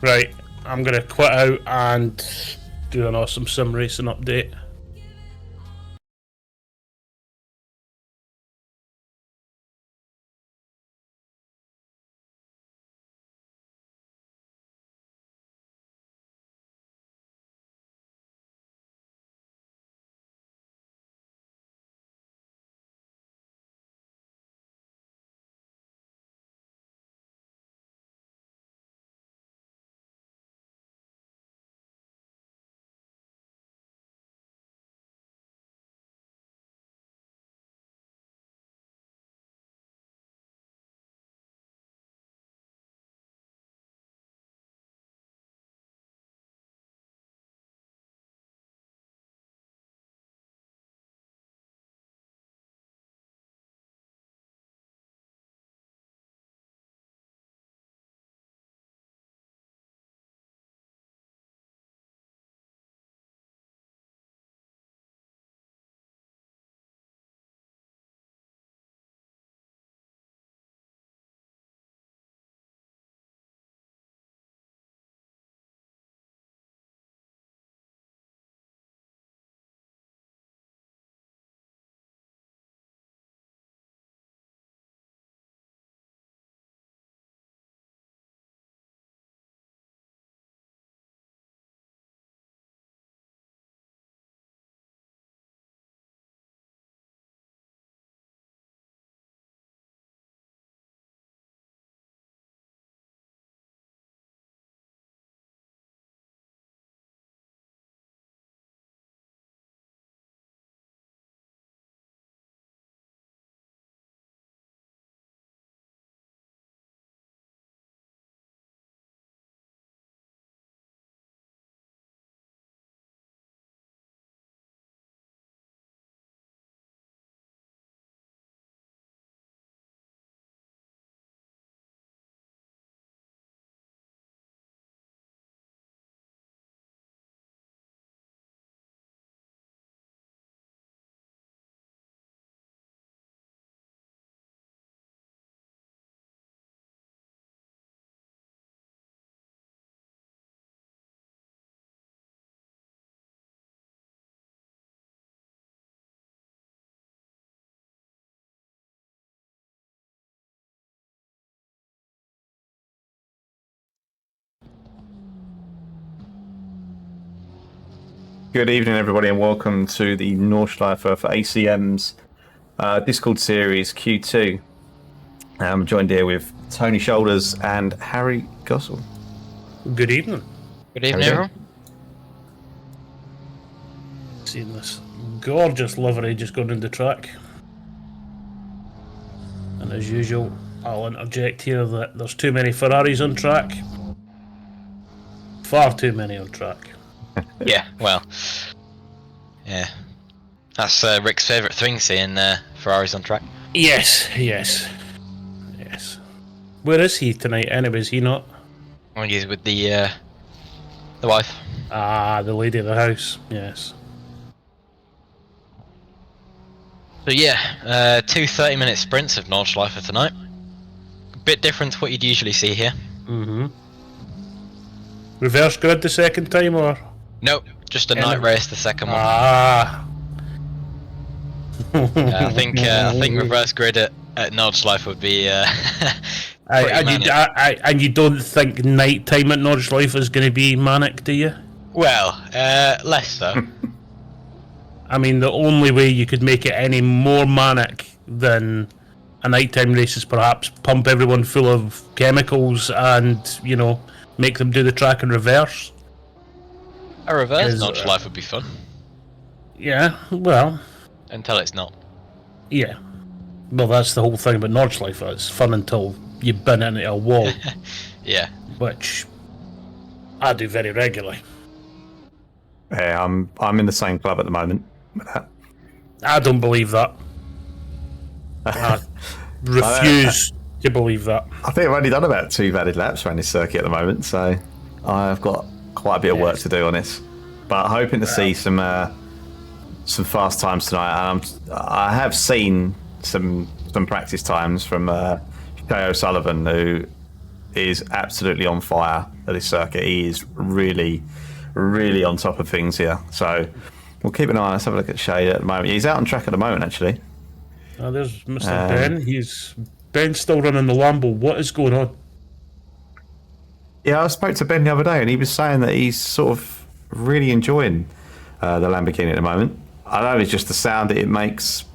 Right, I'm going to quit out and do an awesome sim racing update. Good evening, everybody, and welcome to the Nordschleife for ACM's Discord series Q2. I'm joined here with Tony Shoulders and Harry Gossel. Good evening. Good evening, everyone. Seeing this gorgeous livery just going in the track. And as usual, I'll interject here that there's too many Ferraris on track. Far too many on track. Yeah, well, yeah. That's Rick's favourite thing, seeing Ferraris on track. Yes. Where is he tonight anyway? Is he not? When he's with the wife. Ah, the lady of the house, yes. So yeah, two 30-minute sprints of Nordschleife tonight. A bit different to what you'd usually see here. Mm-hmm. Reverse grid the second time, or? Nope, just a night race, the second one. Ah. I think reverse grid at Nordschleife would be and you don't think night time at Nordschleife is going to be manic, do you? Well, less so. I mean, the only way you could make it any more manic than a nighttime race is perhaps pump everyone full of chemicals and, you know, make them do the track in reverse. A reverse Nordschleife would be fun. Yeah, well... Until it's not. Yeah. Well, that's the whole thing about Nordschleife. It's fun until you bin into a wall. Yeah. Which I do very regularly. Yeah, I'm in the same club at the moment. I don't believe that. I refuse to believe that. I think I've only done about 2 valid laps around this circuit at the moment, so I've got quite a bit of work to do on this. But hoping to see some fast times tonight. And I have seen some practice times from Jay O'Sullivan, who is absolutely on fire at this circuit. He is really, really on top of things here. So we'll keep an eye on. Let's have a look at Shay at the moment. He's out on track at the moment, actually. Oh, there's Mr. Ben. Ben's still running the Lambo. What is going on? Yeah, I spoke to Ben the other day, and he was saying that he's sort of really enjoying the Lamborghini at the moment. I don't know if it's just the sound that it makes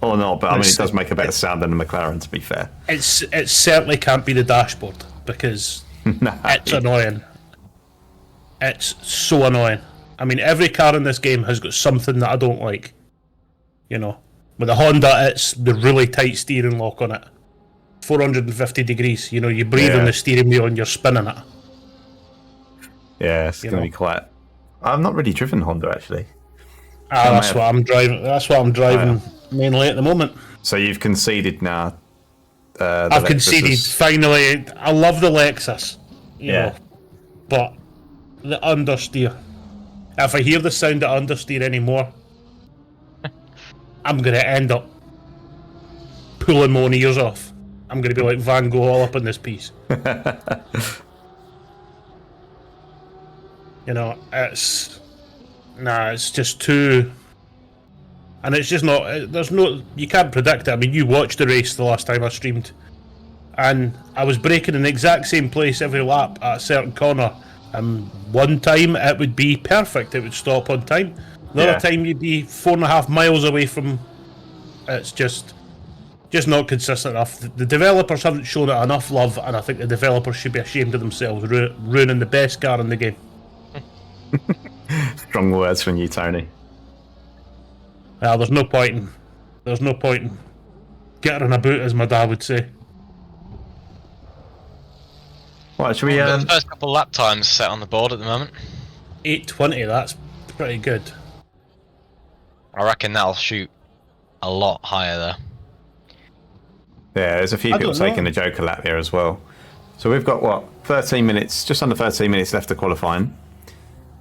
or not, but I mean, it does make a better sound than the McLaren, to be fair. It certainly can't be the dashboard because it's annoying. It's so annoying. I mean, every car in this game has got something that I don't like. You know, with the Honda, it's the really tight steering lock on it. 450 degrees. You know, you breathe on the steering wheel and you're spinning it. Yeah, it's going to be quite... I've not really driven Honda, actually. That's what I'm driving. That's what I'm driving mainly at the moment. So you've conceded now. I've conceded finally. I love the Lexus, you know, but the understeer. If I hear the sound of understeer anymore, I'm gonna end up pulling my own ears off. I'm gonna be like Van Gogh all up in this piece. You know, it's just too. And it's just not. There's no. You can't predict it. I mean, you watched the race the last time I streamed, and I was braking in the exact same place every lap at a certain corner. And one time it would be perfect. It would stop on time. The other time you'd be 4.5 miles away from. It's just not consistent enough. The developers haven't shown it enough love, and I think the developers should be ashamed of themselves ruining the best car in the game. Strong words from you, Tony. Well, there's no point in getting in a boot, as my dad would say. Right, should we? The first couple lap times set on the board at the moment. 8:20. That's pretty good. I reckon that'll shoot a lot higher though. Yeah, there's a few people taking the Joker lap here as well. So we've got 13 minutes, just under 13 minutes left to qualifying.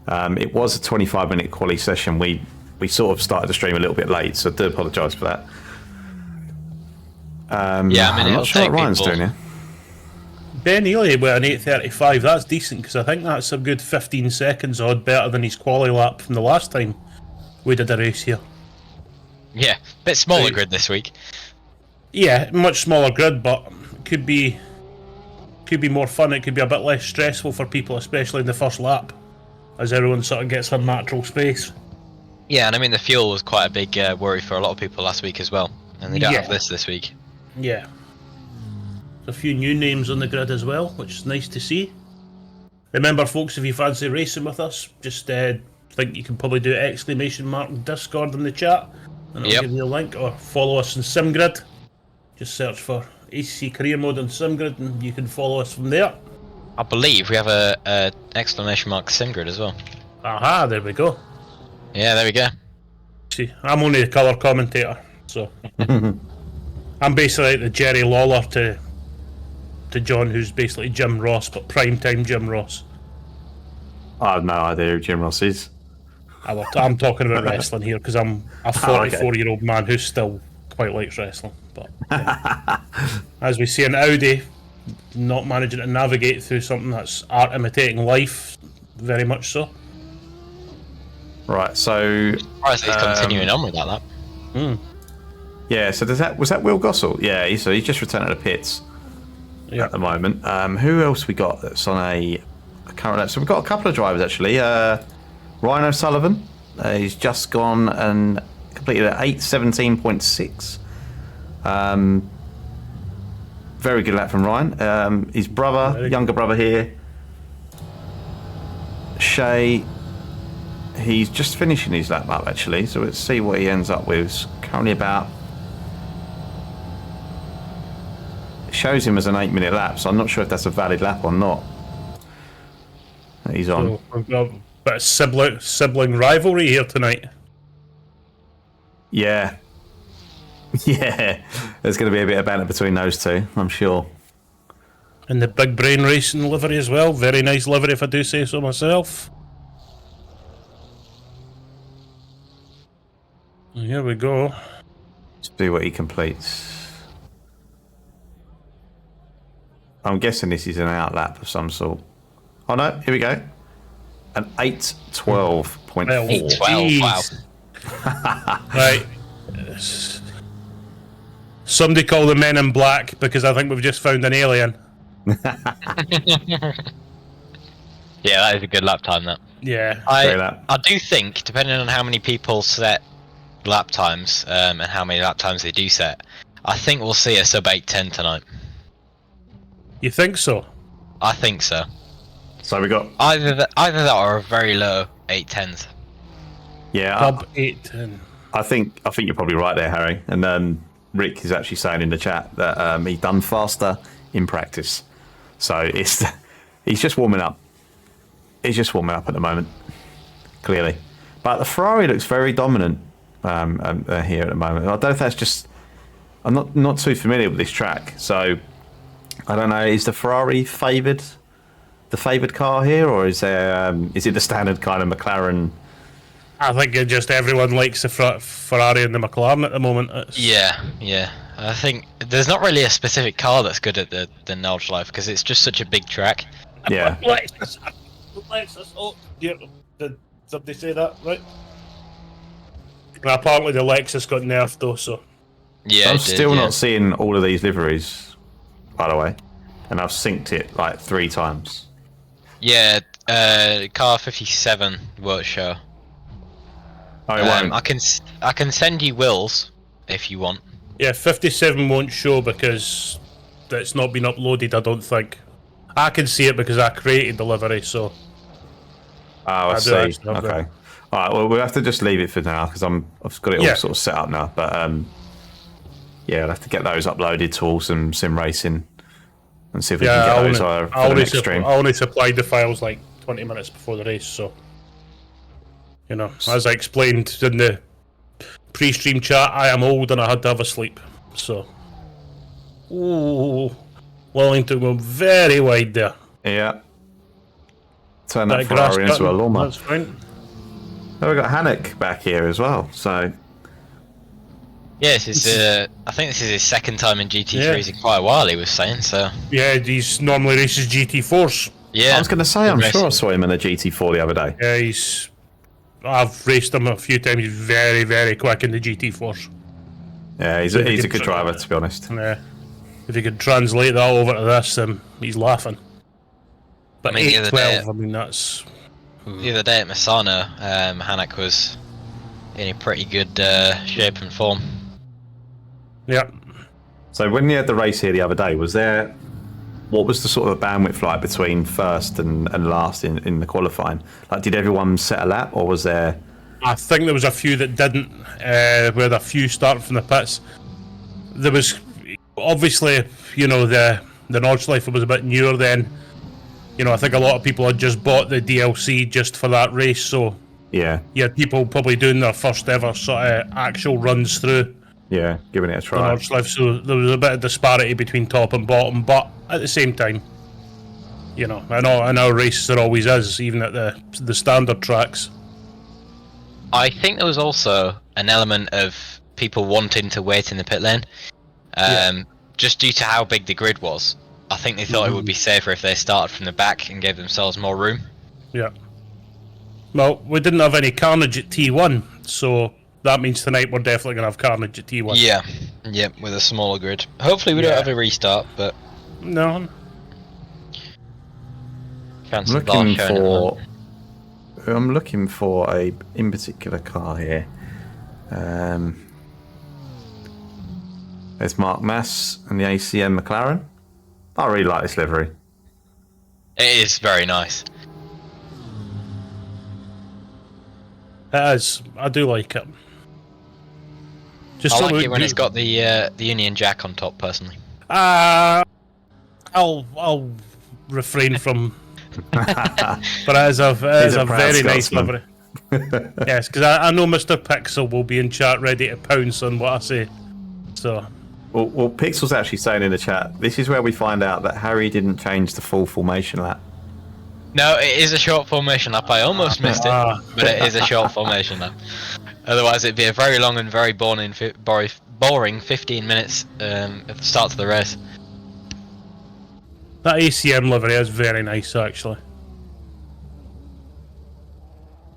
It was a 25-minute quali session. We sort of started the stream a little bit late, so I do apologise for that. Yeah, I mean, I'm not sure what Ryan's doing here. Ben Ely with an 8:35. That's decent because I think that's a good 15 seconds odd better than his quali lap from the last time we did a race here. Yeah, bit smaller grid this week. Yeah, much smaller grid, but could be more fun. It could be a bit less stressful for people, especially in the first lap, as everyone sort of gets their natural space. Yeah, and I mean the fuel was quite a big worry for a lot of people last week as well, and they don't have this week. Yeah. There's a few new names on the grid as well, which is nice to see. Remember, folks, if you fancy racing with us, just think you can probably do !Discord in the chat, and I'll give you a link, or follow us on SimGrid. Just search for ACC Career Mode on SimGrid, and you can follow us from there. I believe we have a !SimGrid as well. Aha, there we go. Yeah, there we go. See, I'm only a colour commentator, so I'm basically like the Jerry Lawler to John, who's basically Jim Ross, but primetime Jim Ross. I have no idea who Jim Ross is. I'm talking about wrestling here because I'm a 44-year-old man who still quite likes wrestling. But as we see in Audi, not managing to navigate through something that's art imitating life, very much so. Right, so Surprised he's continuing on with that lap. Yeah, so was that Will Gossell? Yeah, so he's just returned to the pits at the moment. Who else we got that's on a current lap? So we've got a couple of drivers actually. Ryan O'Sullivan, he's just gone and completed at 8:17.6. Very good lap from Ryan. His younger brother here, Shay, he's just finishing his lap up actually, so let's see what he ends up with. It's currently it shows him as an 8-minute lap, so I'm not sure if that's a valid lap or not. He's on. So we've got a bit of sibling rivalry here tonight. Yeah. Yeah. There's going to be a bit of banter between those two, I'm sure. And the Big Brain Racing livery as well. Very nice livery, if I do say so myself. Here we go. Let's see what he completes. I'm guessing this is an outlap of some sort. Oh no, here we go. An 8:12.4. 8:12, wow. Right. Somebody call the men in black because I think we've just found an alien. Yeah, that is a good lap time, that. Yeah. I do think, depending on how many people set lap times and how many lap times they do set, I think we'll see a sub 8:10 tonight. You think so? I think so. So we got Either that or a very low 8:10s. yeah. Sub 8:10. I think you're probably right there, Harry. And Rick is actually saying in the chat that he done faster in practice. So he's just warming up. He's just warming up at the moment, clearly. But the Ferrari looks very dominant here at the moment. I don't know if that's just... I'm not too familiar with this track, so I don't know. Is the Ferrari the favoured car here, or is it the standard kind of McLaren? I think just everyone likes the Ferrari and the McLaren at the moment. Yeah. I think there's not really a specific car that's good at the Nordschleife because it's just such a big track. Yeah. Lexus. Oh, dear. Did somebody say that, right? Well, apparently the Lexus got nerfed though, so... Yeah, I'm still not seeing all of these liveries, by the way. And I've synced it like 3 times. Yeah, car 57 won't show. Oh, it won't? I can send you Will's if you want. Yeah, 57 won't show because it's not been uploaded, I don't think. I can see it because I created the livery, so... Oh, I see. Okay. Alright, well, we'll have to just leave it for now because I've got it all sort of set up now. But yeah, I'll have to get those uploaded to Awesome Sim Racing and see if we can get those for the next stream. I only supplied the files like 20 minutes before the race, so... You know, as I explained in the pre-stream chat, I am old and I had to have a sleep, so... Ooh, Wellington went very wide there. Yeah. Turn that Ferrari into a llama. That's fine. Oh, we've got Hannock back here as well, so... Yeah, I think this is his second time in GT3s in quite a while, he was saying, so... Yeah, he's normally races GT4s. Yeah. I was going to say, I'm sure I saw him in a GT4 the other day. Yeah, I've raced him a few times. He's very, very quick in the GT4s. Yeah, he's a good driver, to be honest. Yeah. If you could translate that over to this, he's laughing. But 8:12, I mean, that's... The other day at Misano, Hannock was in a pretty good shape and form. Yeah. So when you had the race here the other day, what was the sort of bandwidth like between first and last in the qualifying? Like, did everyone set a lap, or was there... I think there was a few that didn't, with a few starting from the pits. There was, obviously, you know, the Nordschleife was a bit newer then. You know, I think a lot of people had just bought the DLC just for that race, so... Yeah. You had people probably doing their first ever sort of actual runs through. Yeah, giving it a try. The Nordschleife, so there was a bit of disparity between top and bottom, but at the same time, you know, in our races there always is, even at the standard tracks. I think there was also an element of people wanting to wait in the pit lane, just due to how big the grid was. I think they thought it would be safer if they started from the back and gave themselves more room. Yeah. Well, we didn't have any carnage at T1, so that means tonight we're definitely going to have carnage at T1. Yeah, with a smaller grid. Hopefully we don't have a restart, but... No. I'm looking for a in particular car here. There's Mark Mass and the ACM McLaren. I really like this livery. It is very nice. It is. I do like it. I like it when it's got the Union Jack on top, personally. I'll refrain from. But it is a very nice livery. Yes, because I know Mr. Pixel will be in chat ready to pounce on what I say. So. Well, Pixel's actually saying in the chat, this is where we find out that Harry didn't change the full formation lap. No, it is a short formation lap. I almost missed it, but it is a short formation lap. Otherwise, it'd be a very long and very boring 15 minutes at the start of the race. That ACM livery is very nice, actually.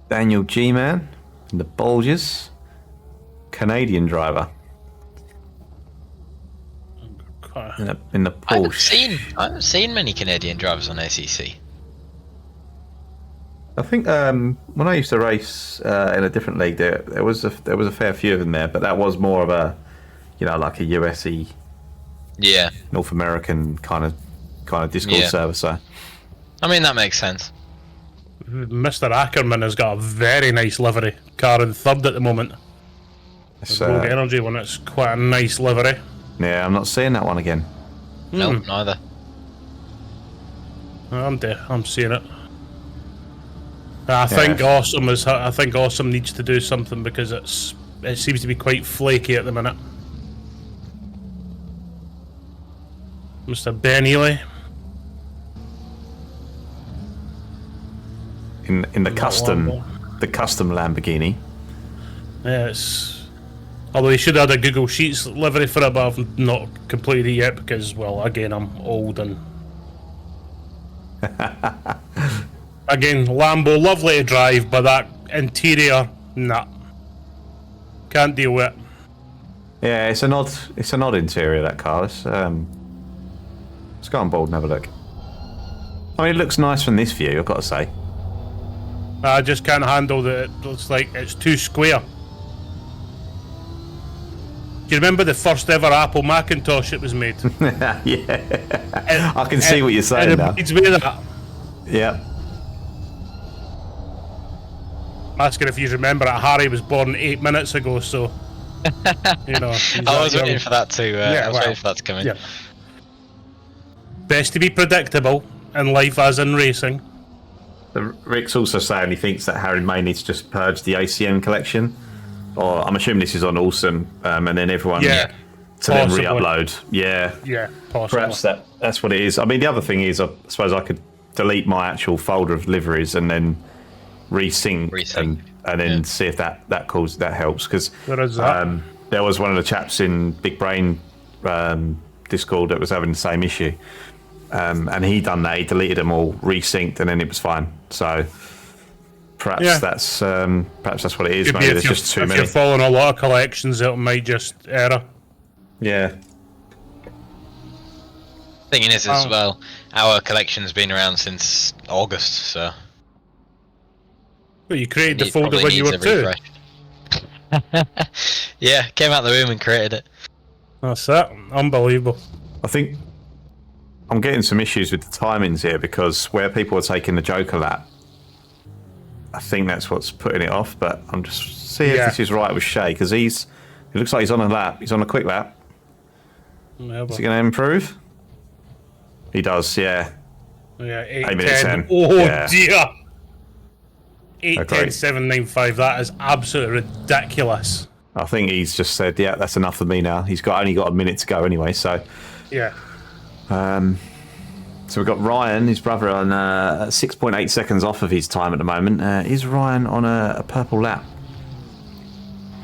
Daniel G. Man in the bulges. Canadian driver. In the Porsche. I haven't seen many Canadian drivers on ACC. I think when I used to race in a different league, there was a fair few of them there, but that was more of a, like a USy, North American kind of Discord server. So, I mean, that makes sense. Mr. Ackerman has got a very nice livery car in third at the moment. The Rogue Energy one, it's quite a nice livery. Yeah, I'm not seeing that one again. No, neither. I'm seeing it. I think Awesome needs to do something because it seems to be quite flaky at the minute. Mr. Ben Ely. In the custom Lamborghini. Yeah, although he should have had a Google Sheets livery for it, but I've not completed it yet because, well, again, I'm old and... Again, Lambo, lovely to drive, but that interior, nah. Can't deal with it. Yeah, it's an odd interior, that car. Let's go on board and have a look. I mean, it looks nice from this view, I've got to say. I just can't handle that it looks like it's too square. Do you remember the first ever Apple Macintosh that was made? Yeah. I can see what you're saying now. It's made of that. Yeah. I'm asking if you remember that Harry was born 8 minutes ago, so... I was waiting for that to waiting for that to come in. Yeah. Best to be predictable in life as in racing. Rick's also saying he thinks that Harry may need to just purge the ACM collection. Or I'm assuming this is on Awesome, and then everyone to then re-upload. Yeah. Yeah, possibly. Perhaps that's what it is. I mean, the other thing is, I suppose I could delete my actual folder of liveries and then resync. And then see if that helps. Because there was one of the chaps in Big Brain Discord that was having the same issue. And he done that. He deleted them all, resynced, and then it was fine. So perhaps that's what it is. Maybe there's just too many. If you're following a lot of collections, it might just error. Yeah. Thing is, as well, our collection's been around since August, so. Well, you created the folder when you were 2. Yeah, came out the room and created it. That's it. Unbelievable. I think I'm getting some issues with the timings here because where people are taking the Joker lap, I think that's what's putting it off. But I'm just seeing if this is right with Shay because it looks like he's on a lap. He's on a quick lap. Is he going to improve? He does, yeah. Yeah, 8 minutes 10. Oh dear. 8:10.795. That is absolutely ridiculous. I think he's just said, "Yeah, that's enough for me now." He's only got a minute to go anyway, so. Yeah. So we've got Ryan, his brother, on 6.8 seconds off of his time at the moment. Is Ryan on a purple lap?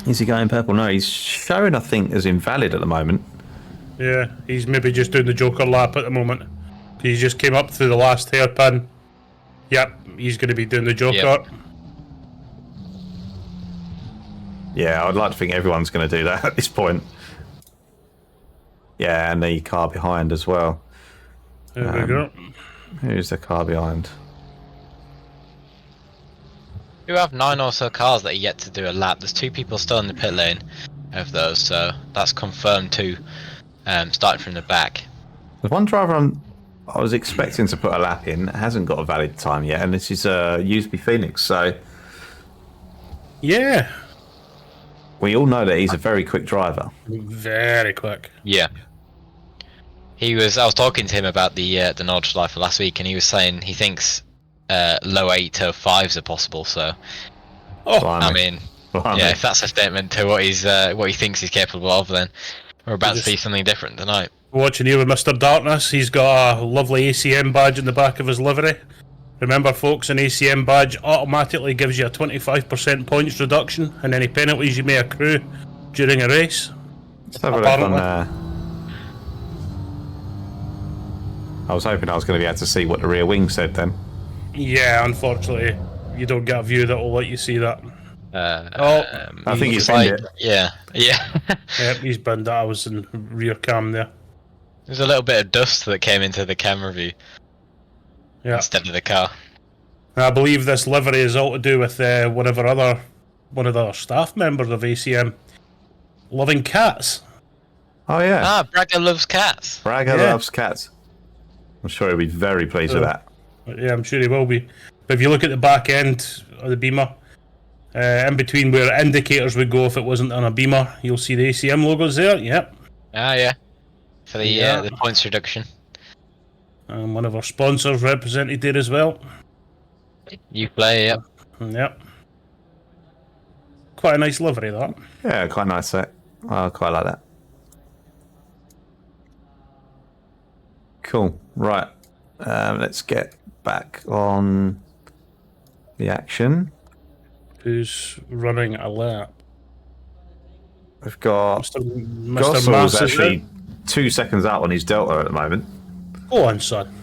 Is he going purple? No, he's showing, I think, as invalid at the moment. Yeah, he's maybe just doing the Joker lap at the moment. He just came up through the last hairpin. Yep, he's going to be doing the Joker. Yep. Yeah, I'd like to think everyone's going to do that at this point. Yeah, and the car behind as well. There we go. Who's the car behind? You have 9 or so cars that are yet to do a lap. There's 2 people still in the pit lane of those, so that's confirmed too. Starting from the back. There's one driver I was expecting to put a lap in. It hasn't got a valid time yet, and this is Usby Phoenix. So yeah, we all know that he's a very quick driver. Very quick. Yeah. I was talking to him about the Nordschleife last week, and he was saying he thinks low 8 to 5s are possible. So, I mean, yeah, if that's a statement to what he thinks he's capable of, then we're about to see something different tonight. Watching here with Mr. Darkness, he's got a lovely ACM badge in the back of his livery. Remember, folks, an ACM badge automatically gives you a 25% points reduction and any penalties you may accrue during a race. Let's have a look on I was hoping I was going to be able to see what the rear wing said then. Yeah, unfortunately, you don't get a view that will let you see that. I think he's binned it. Yeah. Yep, he's binned that. I was in rear cam there. There's a little bit of dust that came into the camera view instead of the car. I believe this livery is all to do with one of the staff members of ACM loving cats. Oh yeah. Ah, Bragger loves cats. Bragger loves cats. I'm sure he'll be very pleased with that. Yeah, I'm sure he will be. But if you look at the back end of the Beamer, in between where indicators would go if it wasn't on a Beamer, you'll see the ACM logos there. Yep. Ah, yeah. For the points reduction. And one of our sponsors represented there as well. You play, yep. Yep. Quite a nice livery, that. Yeah, quite nice set. I quite like that. Cool. Right. Let's get back on the action. Who's running a lap? We've got Mr. Gossell's actually 2 seconds out on his Delta at the moment. Go on, son.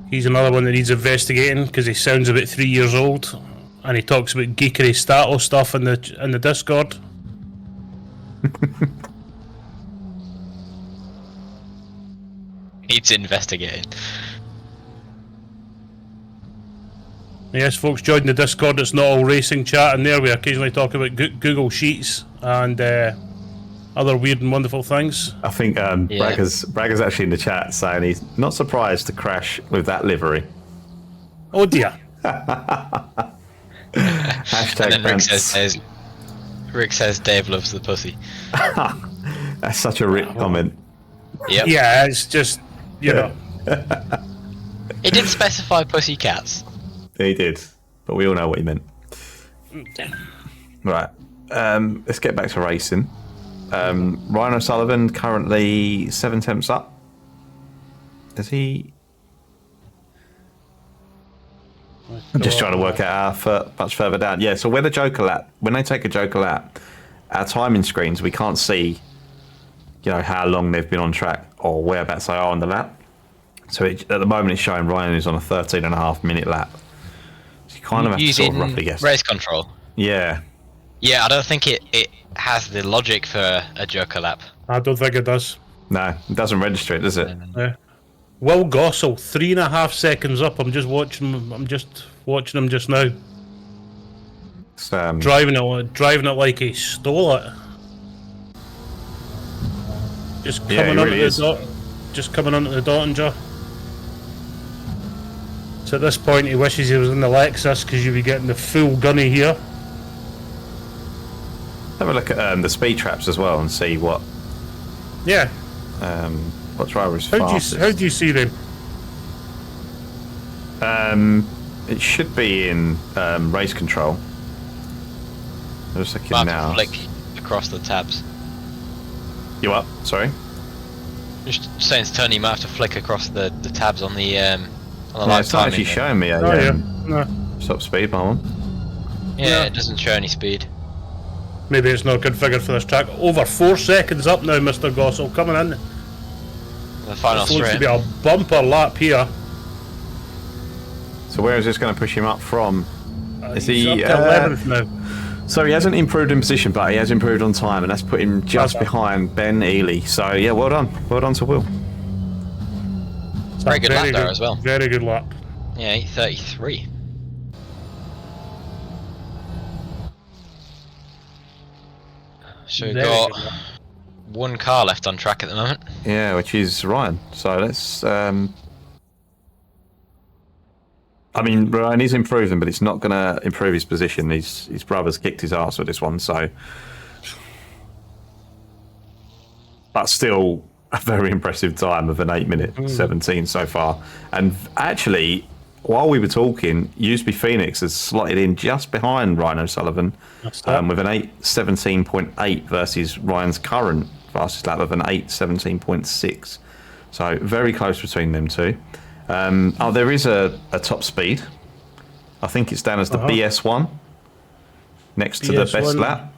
He's another one that needs investigating because he sounds about 3 years old, and he talks about geekery status stuff in the Discord. Needs investigating. Yes, folks, join the Discord. It's not all racing chat in there. We occasionally talk about Google Sheets and other weird and wonderful things. I think Bragger's actually in the chat saying he's not surprised to crash with that livery. Oh dear. Hashtag and then Rick says Dave loves the pussy. That's such a Rick comment. Yep. Yeah, it's just, you know. He did specify pussy cats. He did, but we all know what he meant. Right, let's get back to racing. Ryan O'Sullivan currently 7 tenths up. Is he? I'm just trying to work out how much further down. Yeah, so when they take a Joker lap, our timing screens, we can't see, how long they've been on track or whereabouts they are on the lap. So at the moment, it's showing Ryan is on a 13.5-minute lap. So you kind of have to sort of roughly guess. Race control. Yeah. Yeah, I don't think it has the logic for a Joker lap. I don't think it does. No, it doesn't register it, does it? Yeah. Will Gossell, 3.5 seconds up. I'm just watching him just now. Driving it like he stole it. Just coming onto the Dottinger. So at this point, he wishes he was in the Lexus because you'd be getting the full gunny here. Have a look at the speed traps as well and see what. Yeah. What driver is fastest? How do you see them? It should be in race control. I'm just looking now. Flick across the tabs. You up? Sorry. Just saying, it's turning. You might have to flick across the tabs on the live Yeah, it's not timing. actually showing me. No. Stop speed, my one. Yeah, it doesn't show any speed. Maybe it's not configured for this track. Over 4 seconds up now, Mr. Gossell, coming in. The final This looks to straight. be a bumper lap here. So where is this going to push him up from? Is He's he up to 11th now? So he hasn't improved in position, but he has improved on time, and that's put him just behind Ben Ely. So yeah, well done to Will. Very good lap there as well. Very good lap. Yeah, 8:33. So we've got one car left on track at the moment. Yeah, which is Ryan. So let's. I mean, Ryan is improving, but it's not going to improve his position. His brother's kicked his ass with this one, so. But still, a very impressive time of an 8-minute 17 so far. And actually, while we were talking, Usby Phoenix has slotted in just behind Ryan O'Sullivan with an 8:17.8 versus Ryan's current fastest lap of an 8:17.6. So very close between them two. There is a top speed. I think it's down as the BS1 next to the best lap.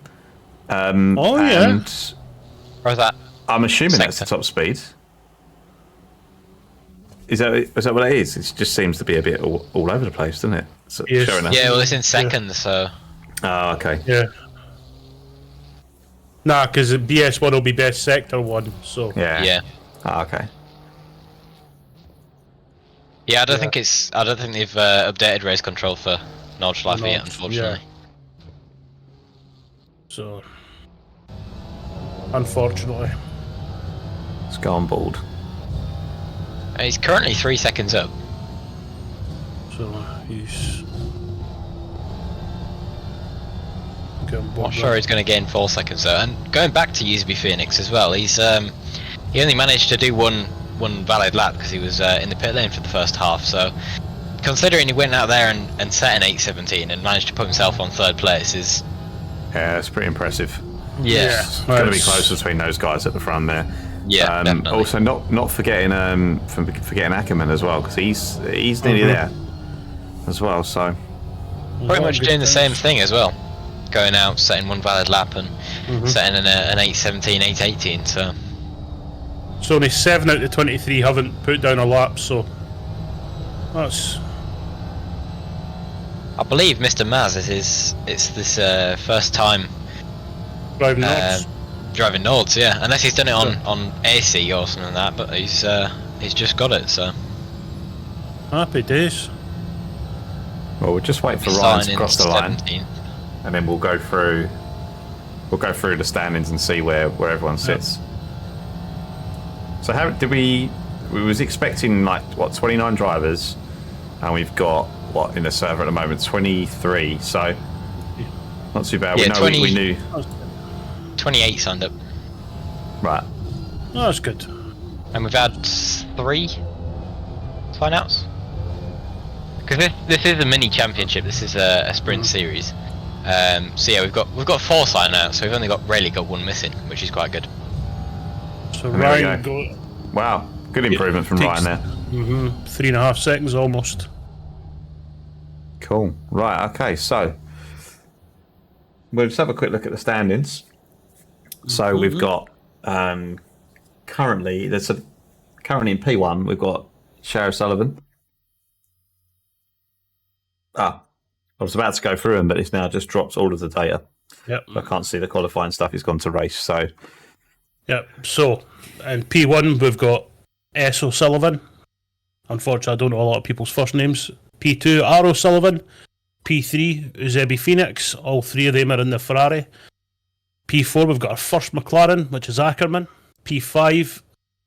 Yeah. Where's that? I'm assuming that's the sector. top speed. Is that what it is? It just seems to be a bit all over the place, doesn't it? So, Yes. sure enough. Yeah, well, it's in seconds, so Oh, okay. Yeah. Nah, because BS1 will be best sector 1, so... Yeah. yeah. Oh, okay. Yeah, I don't Yeah. think they've updated race control for Nordschleife yet, Nord, unfortunately. So... Unfortunately. Let's go on board. He's currently 3 seconds up. So, he's... Not sure he's going to gain 4 seconds though. And going back to USB Phoenix as well, he only managed to do one valid lap because he was in the pit lane for the first half. So considering he went out there and set an 8:17 and managed to put himself on 3rd place is It's pretty impressive. yeah. Going to be close between those guys at the front there. Yeah, definitely. Also, not forgetting forgetting Ackerman as well, because he's nearly there as well. So Pretty much doing the same thing as well. Going out, setting one valid lap and setting an 8:17, 8:18. So only 7 out of 23 haven't put down a lap, so that's... I believe Mr. Maz it's this first time driving Nords. driving Nords, yeah. Unless he's done it on AC or something like that, but he's just got it, so. Happy days. well, we'll just wait for Ryan to cross the line, 17th. and then we'll go through the standings and see where everyone sits. So how did we was expecting like 29 drivers, and we've got what in the server at the moment 23. So not too bad. Yeah, we knew 28 signed up, right. Oh, that's good. and we've had 3 sign-outs. Because this is a mini championship. This is a sprint series. So yeah, we've got 4 sign-outs. So we've only really got 1 missing, which is quite good. So And there we Ryan go. go... Wow, good improvement from takes- Ryan there. 3.5 seconds almost. Cool. Right. Okay. So we'll just have a quick look at the standings. So we've got currently in P1 we've got Sheriff Sullivan. I was about to go through them, but it's now just dropped all of the data. Yep. I can't see the qualifying stuff. He's gone to race. So Yep. So in P1 we've got S. O'Sullivan. Unfortunately, I don't know a lot of people's first names. P2 R. O'Sullivan. P3 Uzebi Phoenix. All 3 of them are in the Ferrari. P4 we've got our first McLaren, which is Ackerman. P5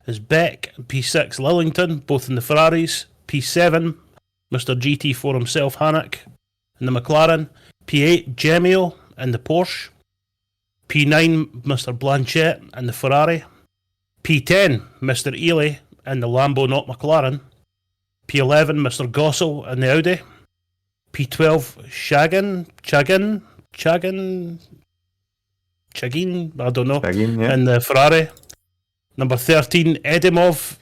is Beck. And P6 Lillington, both in the Ferraris. P7 Mr. GT4 himself, Hannock, in the McLaren. P8 Gemio in the Porsche. P9 Mr. Blanchett in the Ferrari. P10 Mr. Ely in the Lambo, not McLaren. P11 Mr. Gossel in the Audi. P12 Chagin, I don't know, Chagin, yeah. in the Ferrari. Number 13 Edimov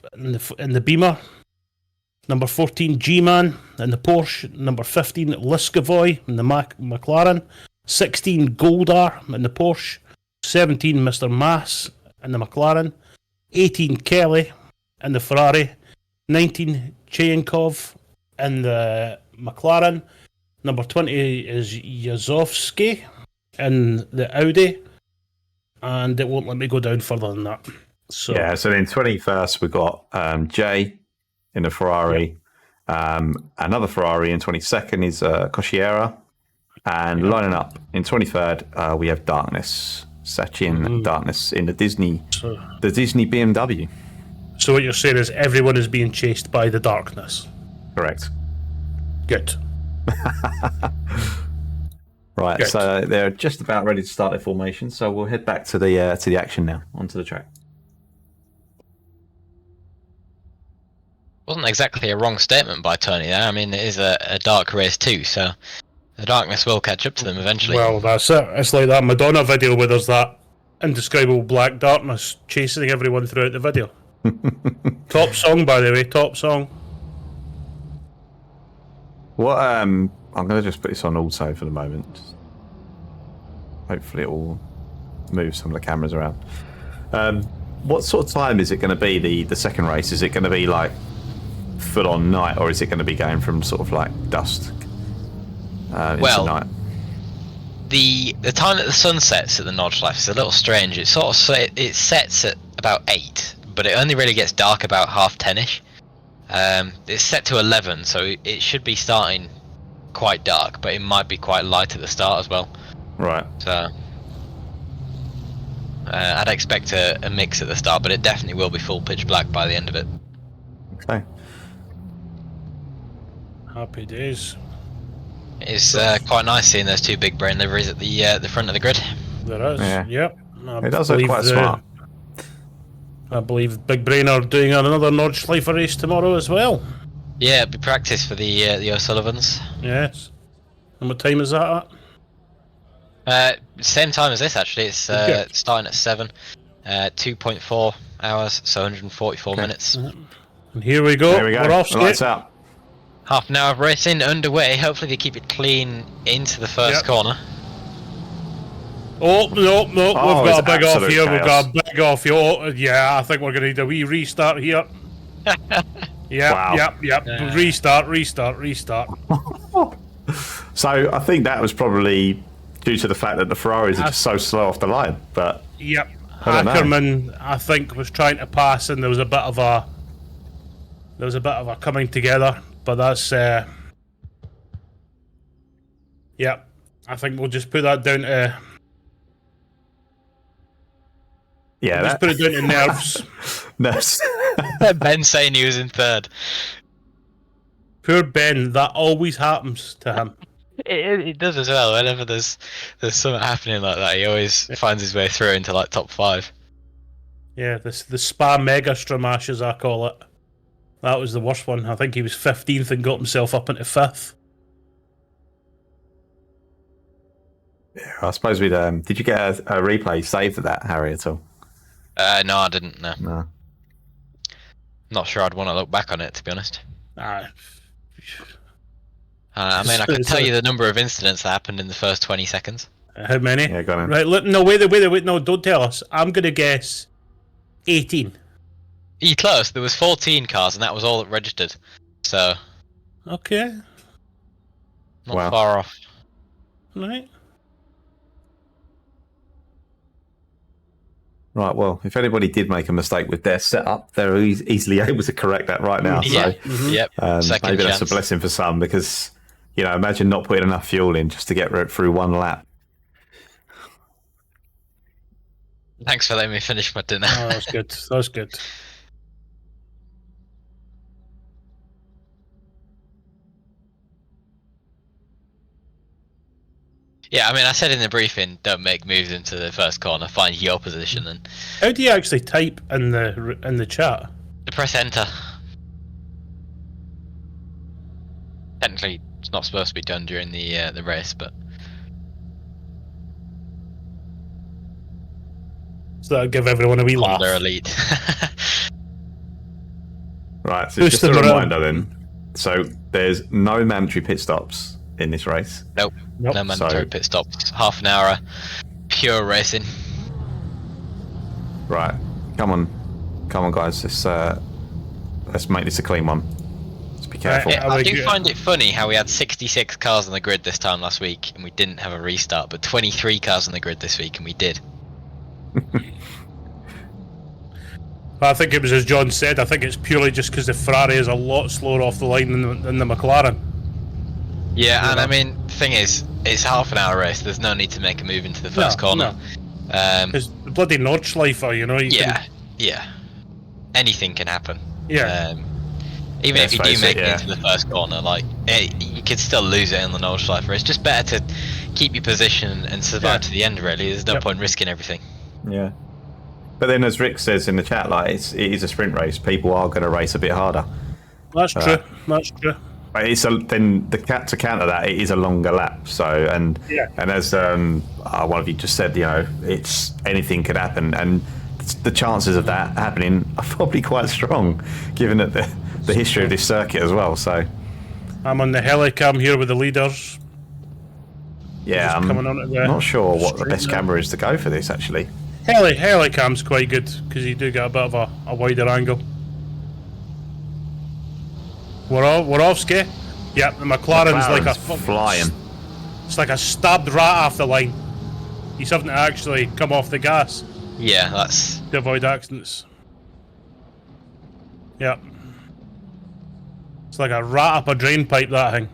in the Beamer. Number 14 G-Man in the Porsche. Number 15 Liskovoy in the McLaren. 16 Goldar in the Porsche. 17 Mr. Mass in the McLaren. 18 Kelly in the Ferrari. 19 Cheyankov in the McLaren. Number 20 is Yazovsky in the Audi. And it won't let me go down further than that. So yeah. So then 21st we've got Jay in the Ferrari. Another Ferrari in 22nd is Cosciera. And lining up in 23rd, we have Darkness, Sachin Darkness in the Disney BMW. So what you're saying is everyone is being chased by the darkness. Correct. Good. Right, Good. so they're just about ready to start their formation. So we'll head back to the action now, onto the track. Wasn't exactly a wrong statement by Tony there. I mean, it is a dark race too, so the darkness will catch up to them eventually. Well, that's it. It's like that Madonna video where there's that indescribable black darkness chasing everyone throughout the video. Top song, by the way. Top song. What? I'm going to just put this on auto for the moment. Hopefully, it will move some of the cameras around. what sort of time is it going to be? The second race, is it going to be like full on night, or is it going to be going from sort of like dusk into night? The time that the sun sets at the Nordschleife is a little strange. It sort of it sets at about 8, but it only really gets dark about 10:30ish. It's set to 11, so it should be starting quite dark, but it might be quite light at the start as well. Right. So I'd expect a mix at the start, but it definitely will be full pitch black by the end of it. Okay. Happy days. It's quite nice seeing those two big brain liveries at the front of the grid. There is. Yeah. Yep. It does look quite smart. I believe Big Brain are doing another Nordschleife race tomorrow as well. Yeah, it'll be practice for the O'Sullivans. Yes. And what time is that at? Same time as this actually. It's starting at 7. 2.4 hours, so 144 minutes. And here we go. There we go. We're off, Lights out. Half an hour of racing underway. Hopefully they keep it clean into the first corner. Oh, no, we've got a big off here. Chaos. We've got a big off here. Oh, yeah, I think we're going to need a wee restart here. Yep. Restart. So I think that was probably due to the fact that the Ferraris are just so slow off the line. But yep, I don't know. Ackerman, I think, was trying to pass, and there was a bit of a coming together. But that's yep. I think we'll just put that down to. Yeah, just put it down to nerves. Nerves. Ben saying he was in third. Poor Ben, that always happens to him. It does as well. Whenever there's something happening like that, he always finds his way through into like top 5. Yeah, the Spa Mega Stramash, as I call it. That was the worst one. I think he was 15th and got himself up into 5th. Yeah, I suppose we'd. Did you get a replay saved of that, Harry, at all? No, I didn't. No. Not sure I'd want to look back on it, to be honest. I mean, I could tell you the number of incidents that happened in the first 20 seconds. How many? Yeah, go on. Right, look, no, wait, no, don't tell us. I'm going to guess 18. You're close. There was 14 cars, and that was all that registered. So. Okay. Not far off. Right. Right, well, if anybody did make a mistake with their setup, they're easily able to correct that right now. Yeah. So, Yep. maybe that's a blessing for some, because, imagine not putting enough fuel in just to get through one lap. Thanks for letting me finish my dinner. Oh, that was good. Yeah, I mean, I said in the briefing, don't make moves into the first corner. Find your position, and how do you actually type in the chat? Press enter. Technically, it's not supposed to be done during the race, but so that'll give everyone a wee laugh. Honda Elite. Right, so just a reminder then. So there's no mandatory pit stops in this race. Nope. No mandatory pit stops. Half an hour, pure racing. Right, come on, guys. Let's make this a clean one. Let's be careful. I do find it funny how we had 66 cars on the grid this time last week and we didn't have a restart, but 23 cars on the grid this week and we did. I think it was as John said. I think it's purely just because the Ferrari is a lot slower off the line than the McLaren. Yeah, and I mean, the thing is, it's half an hour race. There's no need to make a move into the first corner. Because the bloody Nordschleife, Yeah. Anything can happen. Yeah. Even if you do make it into the first corner, you could still lose it on the Nordschleife. It's just better to keep your position and survive to the end, really. There's no point risking everything. Yeah. But then, as Rick says in the chat, it is a sprint race. People are going to race a bit harder. That's true. That's true. But to counter that, it is a longer lap. So and as one of you just said, it's anything could happen, and the chances of that happening are probably quite strong, given that the history of this circuit as well. So I'm on the helicam here with the leaders. Yeah, I'm not sure what the best camera is to go for this, actually. Helicam's quite good because you do get a bit of a wider angle. Warowski? Yep, the McLaren's like a flying. It's like a stabbed rat off the line. He's having to actually come off the gas. Yeah, that's... to avoid accidents. Yep. It's like a rat up a drain pipe, that thing.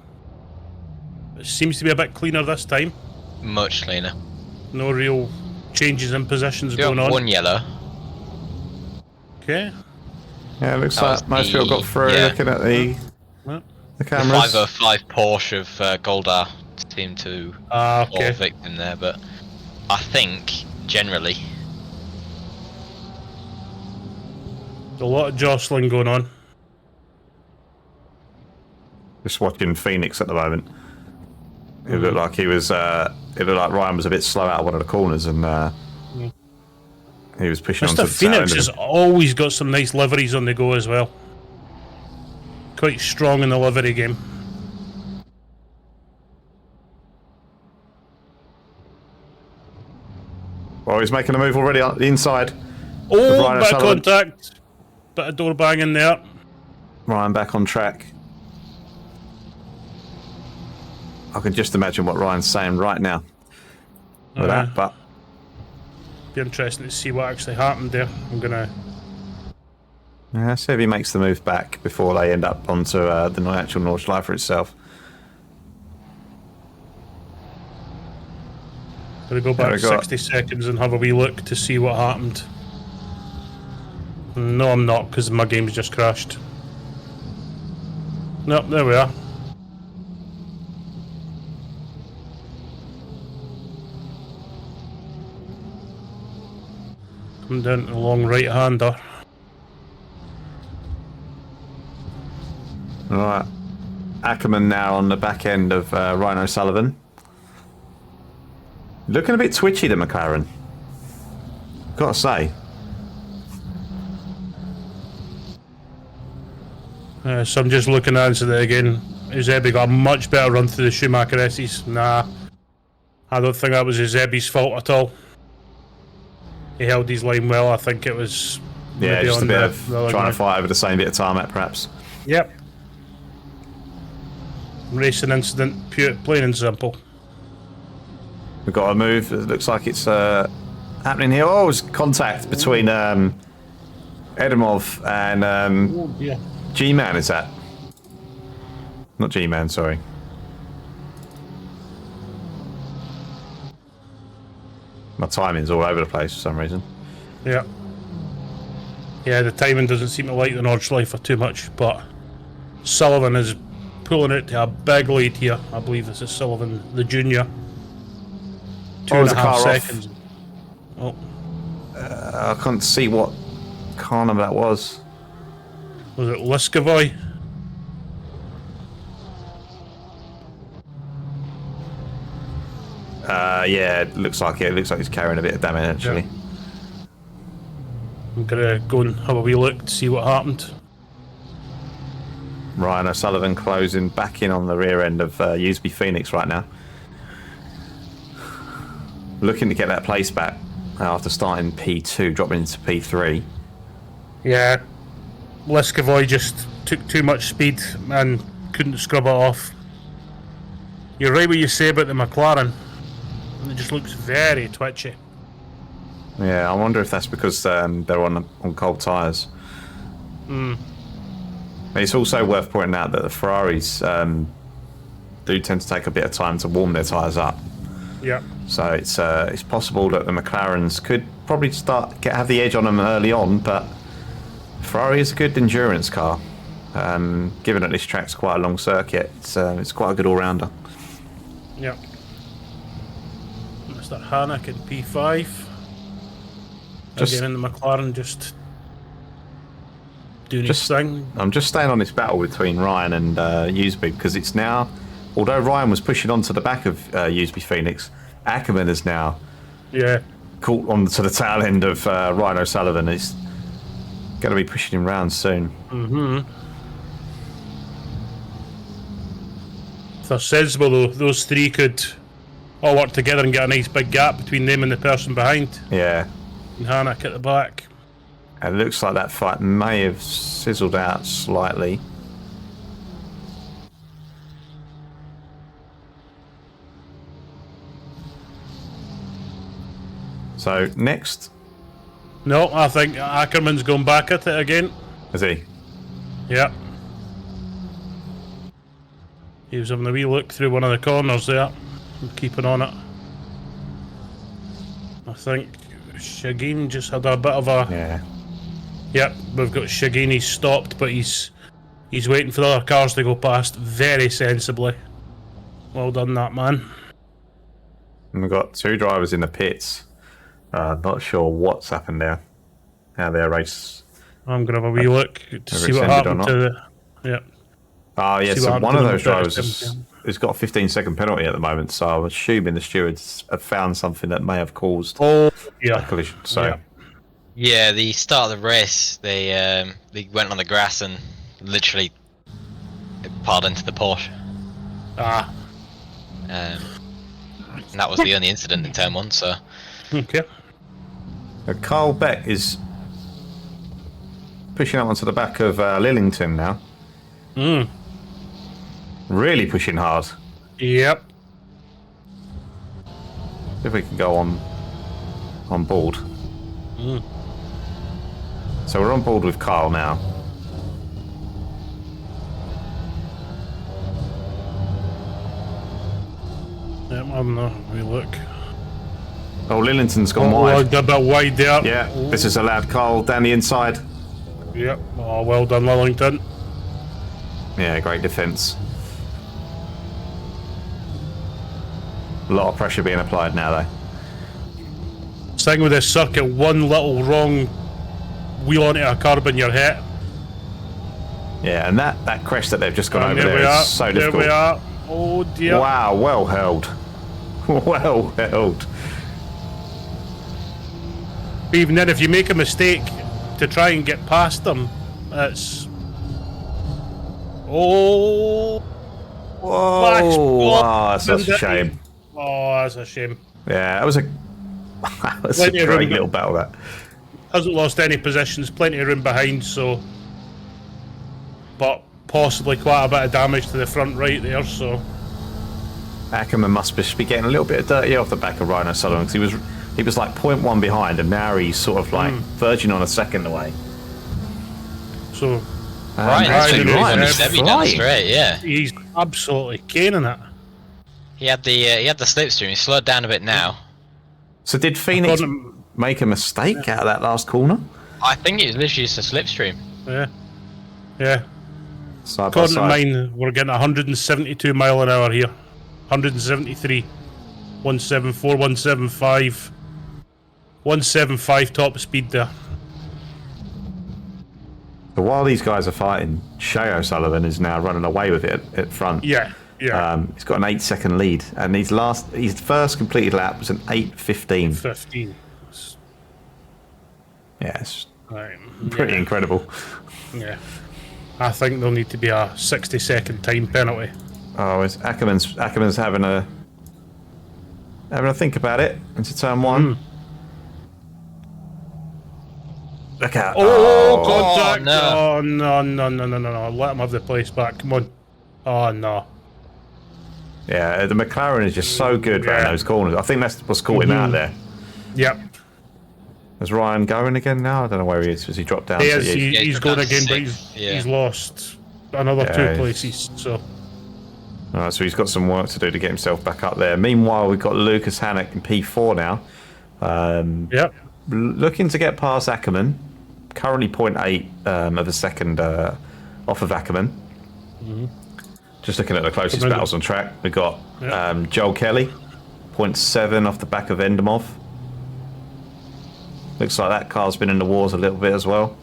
It seems to be a bit cleaner this time. much cleaner. No real changes in positions going on. One yellow. Okay. Yeah, it looks like most people got through looking at the cameras. The 505 Porsche of Goldar seemed to fall victim there, but I think generally a lot of jostling going on. Just watching Phoenix at the moment. It looked like he was. It looked like Ryan was a bit slow out of one of the corners, and he was pushing on to the Phoenix has always got some nice liveries on the go as well. Quite strong in the livery game. Well, he's making a move already on the inside. Oh, bit of contact. Bit of door banging there. Ryan back on track. I can just imagine what Ryan's saying right now with that, but be interesting to see what actually happened there. I'm gonna see if he makes the move back before they end up onto the actual Nordschleife itself. Gonna go back 60 seconds and have a wee look to see what happened. No, I'm not, because my game's just crashed. Nope, there we are. Come down to the long right-hander. Right. Ackerman now on the back end of Ryan O'Sullivan. Looking a bit twitchy, the McLaren. Gotta say. So I'm just looking at it again. Eusebio got a much better run through the Schumacher S's. Nah, I don't think that was Eusebio's fault at all. He held his line well. I think it was just a bit of trying to fight over the same bit of tarmac, perhaps. Yep. Racing incident, pure, plain and simple. We've got a move. It looks like it's happening here. Oh, it's contact between Edimov and G-Man, is that? Not G-Man, sorry. My timing's all over the place for some reason. Yeah. Yeah, the timing doesn't seem to like the Nordschleife too much, but Sullivan is pulling it to a big lead here. I believe this is Sullivan, the junior. 2.5 seconds. Oh. I couldn't see what car number that was. Was it Liskovoy? Yeah, it looks like it. It looks like he's carrying a bit of damage, actually. Yeah. I'm gonna go and have a wee look to see what happened. Ryan O'Sullivan closing back in on the rear end of Eusebio Phoenix right now. Looking to get that place back after starting P2, dropping into P3. Yeah, Liskovoy just took too much speed and couldn't scrub it off. You're right what you say about the McLaren. It just looks very twitchy. Yeah, I wonder if that's because they're on cold tyres. It's also worth pointing out that the Ferraris do tend to take a bit of time to warm their tyres up. Yeah. So it's possible that the McLarens could probably have the edge on them early on, but Ferrari is a good endurance car. Given that this track's quite a long circuit, it's quite a good all-rounder. Yeah. Mr. Hannock in P5. Again in the McLaren, just doing his thing. I'm just staying on this battle between Ryan and Eusebio, because it's now, although Ryan was pushing onto the back of Eusebio Phoenix, Ackerman is now caught onto the tail end of Ryan O'Sullivan. He's going to be pushing him round soon. If they're sensible though, those three could all work together and get a nice big gap between them and the person behind. Yeah. Hannock at the back. It looks like that fight may have sizzled out slightly. So, next. No, I think Ackerman's going back at it again. Is he? Yep. He was having a wee look through one of the corners there. Keeping on it. I think Shageen just had a bit of a... Yeah. Yep, we've got Shageen, he's stopped, but he's waiting for the other cars to go past very sensibly. Well done, that man. And we've got 2 drivers in the pits. Not sure what's happened there. How their race... I'm going to have a wee look to see what happened to the... Yep. Oh, yeah, See so what one of happened those to the drivers has got a 15-second penalty at the moment, so I'm assuming the stewards have found something that may have caused a collision. So, yeah, the start of the race, they went on the grass and literally piled into the Porsche. And that was the only incident in turn 1, so... Okay. Carl Beck is pushing up onto the back of Lillington now. Really pushing hard. Yep. If we can go on board. So we're on board with Carl now. Yep, I'm not. We look. Oh, Lillington's gone wide. A bit wide there. Yeah, this has allowed Carl down the inside. Yep. Oh, well done, Lillington. Yeah, great defence. A lot of pressure being applied now, though. Thing with this circuit, one little wrong wheel onto a curb and you're hit. Yeah, and that crash that they've just gone over there there is so difficult. There we are. Oh dear. Wow, well held. Well held. Even then, if you make a mistake to try and get past them, it's... Oh! Whoa! That's a shame. Oh, that's a shame. Yeah, that was a great little battle, that. Hasn't lost any positions, plenty of room behind, so... But possibly quite a bit of damage to the front right there, so... Ackerman must be getting a little bit of dirty off the back of Rhino Sullivan, because he was like 0.1 behind, and now he's sort of like verging on a second away. So... Ryan's down straight, yeah. He's absolutely caning it. He had the slipstream. He slowed down a bit now. So did Phoenix make a mistake out of that last corner? I think it was literally just a slipstream. Yeah. According to mine, we're getting 172 mile an hour here. 173. 174, 175. 175 top speed there. So while these guys are fighting, Shay O'Sullivan is now running away with it at front. Yeah. He's got an 8-second lead, and his first completed lap was an 8:15. 15. Yeah, it's pretty incredible. Yeah. I think there'll need to be a 60-second time penalty. Oh, Ackerman's having a think about it into turn 1. Look out! Oh, contact! Oh, no! No! Let him have the place back. Come on! Oh no! Yeah, the McLaren is just so good around those corners. I think that's what's caught him out there. Yep. Is Ryan going again now? I don't know where he is. Has he dropped down? He is. He's going again, but he's lost another 2 places. So. Alright, so he's got some work to do to get himself back up there. Meanwhile, we've got Lucas Hannock in P4 now. Yep. Looking to get past Ackerman. Currently 0.8 of a second off of Ackerman. Just looking at the closest battles on track, we've got Joel Kelly, 0.7 off the back of Endemov. Looks like that car's been in the wars a little bit as well.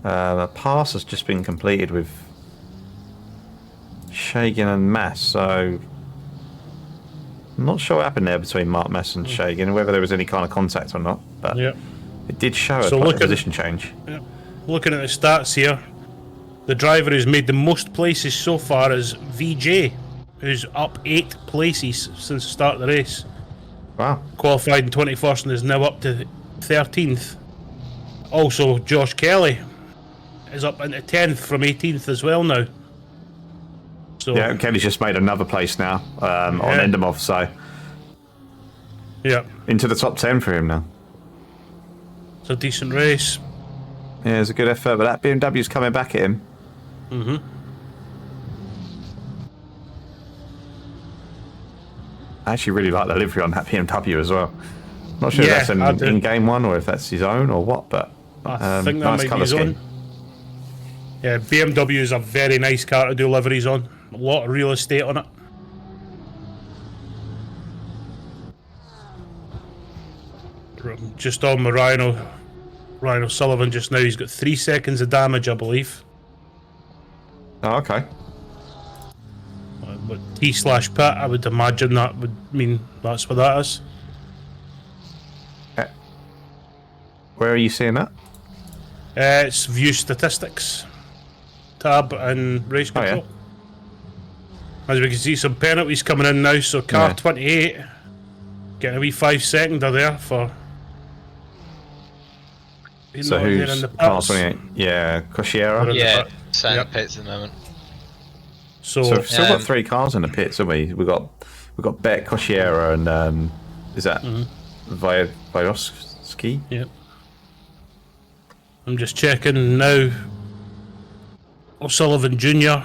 A pass has just been completed with Shagan and Mass, so I'm not sure what happened there between Mark Mass and Shagan, whether there was any kind of contact or not, but it did show a position change. Looking at the stats here, the driver who's made the most places so far is VJ, who's up 8 places since the start of the race. Wow. Qualified in 21st and is now up to 13th. Also, Josh Kelly is up into 10th from 18th as well now. So Yeah, Kelly's just made another place now on Endermoth, so yeah, into the top 10 for him now. it's a decent race. Yeah, it's a good effort, but that BMW's coming back at him. Mm-hmm. I actually really like the livery on that BMW as well. Not sure Yeah, if that's an in-game one or if that's his own or what, but I think that nice might be colour his scheme. own. Yeah, BMW is a very nice car to do liveries on. A lot of real estate on it. Just on my Ryan O'Sullivan just now. He's got 3 seconds of damage, I believe. Oh, okay. But T/pit, I would imagine that would mean that's what that is. Where are you seeing that? It's view statistics tab and race control. Yeah. As we can see, some penalties coming in now. So car Yeah. 28 getting a wee 5-seconder there for. So who's car 28? Yeah, Cosciera. Yeah, pit. sat in Yep. the pits at the moment. So, So we've still got Um, 3 cars in the pits, haven't we? We've got Beck, Cosciera, and is that Vyosky? yep. I'm just checking now. O'Sullivan Jr.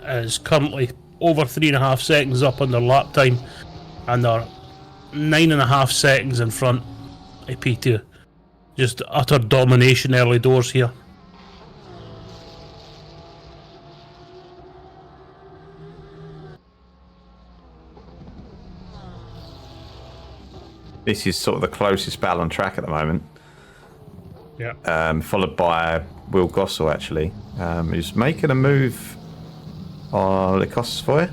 is currently over 3.5 seconds up on their lap time, and they're 9.5 seconds in front of P2. Just utter domination early doors here. This is sort of the closest battle on track at the moment. Yeah. Followed by Will Gossel, actually, who's making a move on the costs for you.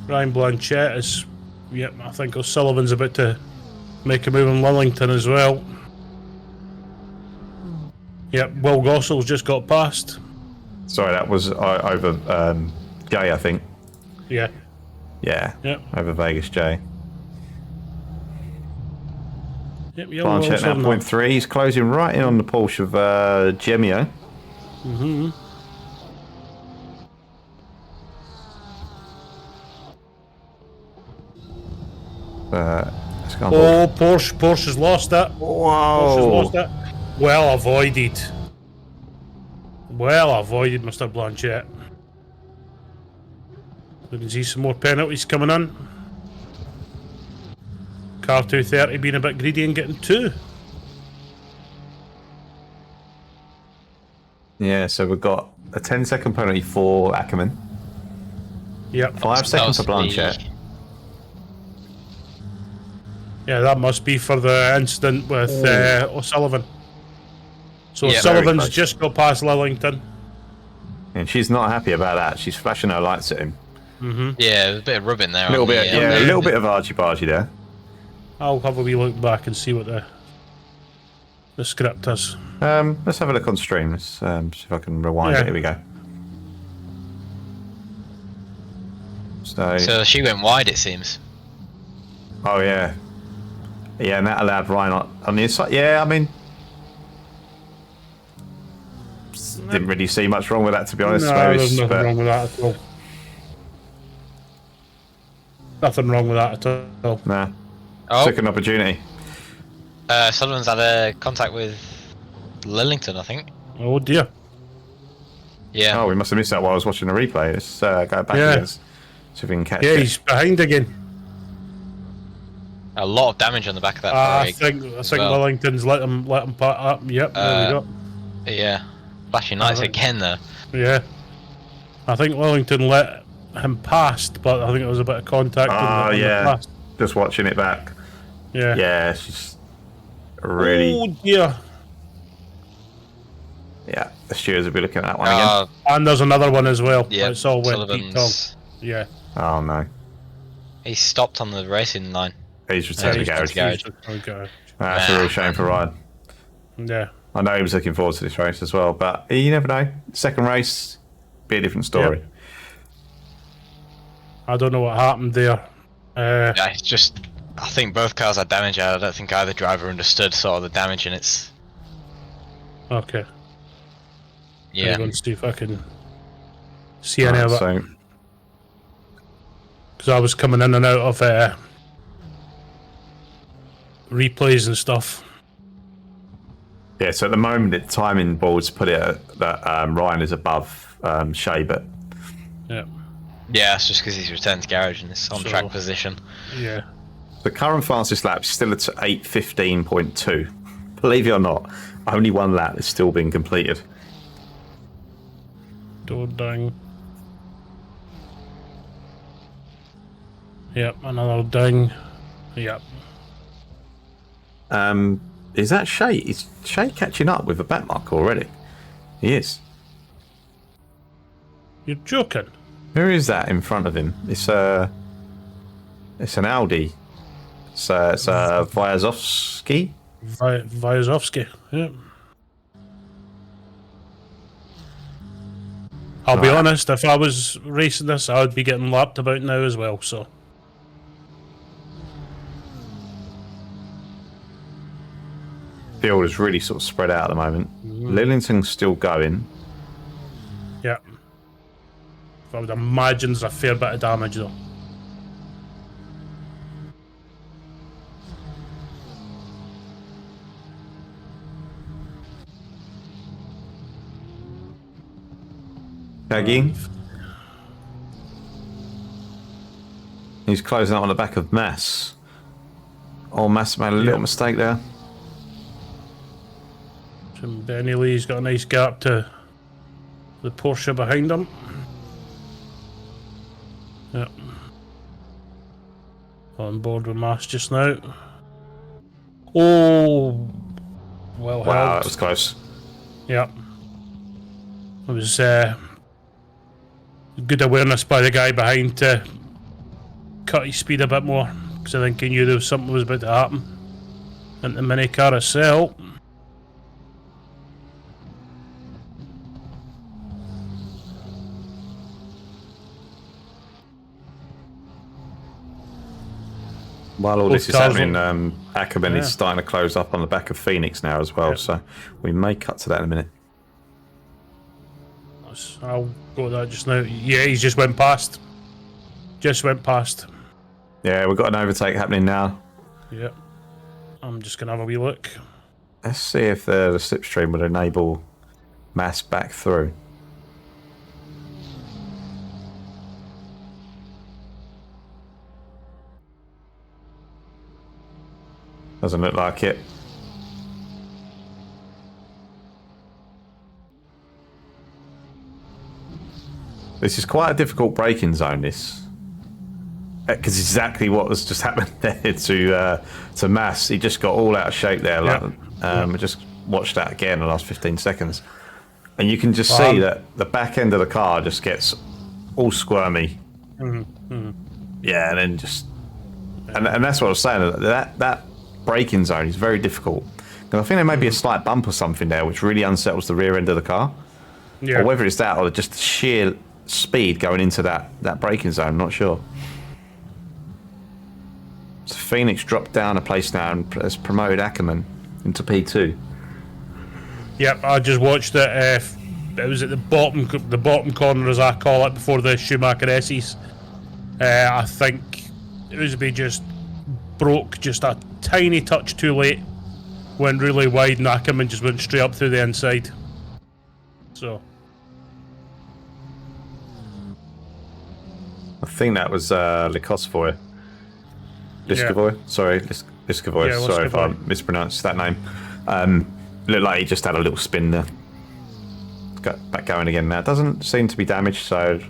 Ryan Blanchett is. Yep, I think O'Sullivan's about to make a move on Lillington as well. Yep, Will Gossel's just got past. Sorry, that was over Jay, I think. Yeah. Yeah, Yep. over Vegas Jay. Yep, Blanchett now 0.3. He's closing right in on the Porsche of Gemio. Mm-hmm. Let's go on board. Oh, Porsche's lost it. Porsche's Whoa! lost it. Well avoided. Well avoided, Mr. Blanchett. We can see some more penalties coming in. Car 230 being a bit greedy and getting 2. Yeah, so we've got a 10-second penalty for Ackerman. Yep. 5 seconds for Blanchett. Yeah, that must be for the incident with O'Sullivan. So Yeah, O'Sullivan's very close. just got past Lillington. And she's not happy about that. She's flashing her lights at him. Yeah, there's a bit of rubbing there. A little on the, bit, yeah, a little bit of argy-bargy there. I'll have a wee look back and see what the script is. Let's have a look on stream. Let's see if I can rewind Yeah. it. Here we go. So she went wide, it seems. Oh yeah, yeah, and that allowed Ryan on the inside. Yeah, I mean, didn't really see much wrong with that, to be honest. No, maybe there's nothing but wrong with that at all. Nothing wrong with that at all. nah, Oh, took an opportunity. Sullivan's had a contact with Lillington, I think. Oh dear. Yeah. Oh, we must have missed that while I was watching the replay. Let's go back Yeah. again. See if we can catch Yeah, it. he's behind again. A lot of damage on the back of that I rig. think well. Wellington's let him part up. Yep, there we go. Yeah. Flashing lights Alright. again, though. Yeah. I think Wellington let him past, but I think it was a bit of contact. Oh, on the yeah. past. Just watching it back. Yeah. Yeah, she's really. Oh dear. Yeah, the stewards will be looking at that one again. Oh, And there's another one as well. yeah. It's all went deep tongue. Sullivan's. Yeah. Oh no, He stopped on the racing line. he's returned to he's garage. garage. Okay. That's a real shame for Ryan. Yeah. I know he was looking forward to this race as well, but you never know. Second race, be a different story. I don't know what happened there. Yeah, it's just. I think both cars had damage. I don't think either driver understood sort of the damage, and it's. Okay. Yeah. I'm going to see if I can see any of it. So, Because I was coming in and out of replays and stuff. yeah, so at the moment, the timing boards put it that Ryan is above Shay, but Yeah. Yeah, it's just because he's returned to garage and it's on track position. Yeah. the current fastest lap is still at 8:15.2. Believe it or not, only one lap has still been completed. Door ding. Yep, another ding. Yep. Is that Shay? Is Shay catching up with a back mark already? He is. You're joking. Who is that in front of him? It's an Audi. It's Vyazovsky. Vyazovsky. Yep. I'll be Right. honest, if I was racing this, I would be getting lapped about now as well, so. Field is really sort of spread out at the moment. Lillington's still going. Yeah. I would imagine there's a fair bit of damage though. Tagging. He's closing out on the back of Mass. Oh, Mass made a little mistake there. And Benny Lee's got a nice gap to the Porsche behind him. Yep. On board with Mass just now. Oh, well Wow, held. that was close. Yep. It was good awareness by the guy behind to cut his speed a bit more, because I think he knew there was something was about to happen. And the mini car itself. While all this is cars happening, Ackerman is Yeah. starting to close up on the back of Phoenix now as well, Yep. so we may cut to that in a minute. I'll go with that just now. Yeah, he's just went past. Just went past. Yeah, we've got an overtake happening now. Yep. I'm just going to have a wee look. Let's see if the slipstream would enable Mass back through. Doesn't look like it. This is quite a difficult braking zone, this. Because exactly what was just happened there to Mass. He just got all out of shape there. Yeah. I just watched that again in the last 15 seconds. And you can just see that the back end of the car just gets all squirmy. Yeah, and then just... And that's what I was saying. That braking zone is very difficult. And I think there may be a slight bump or something there which really unsettles the rear end of the car. Yeah. Or whether it's that or just sheer speed going into that braking zone, I'm not sure. So Phoenix dropped down a place now and has promoted Ackerman into P2. Yep, I just watched it. It was at the bottom corner, as I call it, before the Schumacher S's. I think it was just broke just a tiny touch too late. Went really wide and Ackerman just went straight up through the inside. So... I think that was Liskovoy. Liskovoy? Sorry, Liskovoy. Yeah, Sorry if I Liskovoy. mispronounced that name. Looked like he just had a little spin there. Got back going again now. Doesn't seem to be damaged, so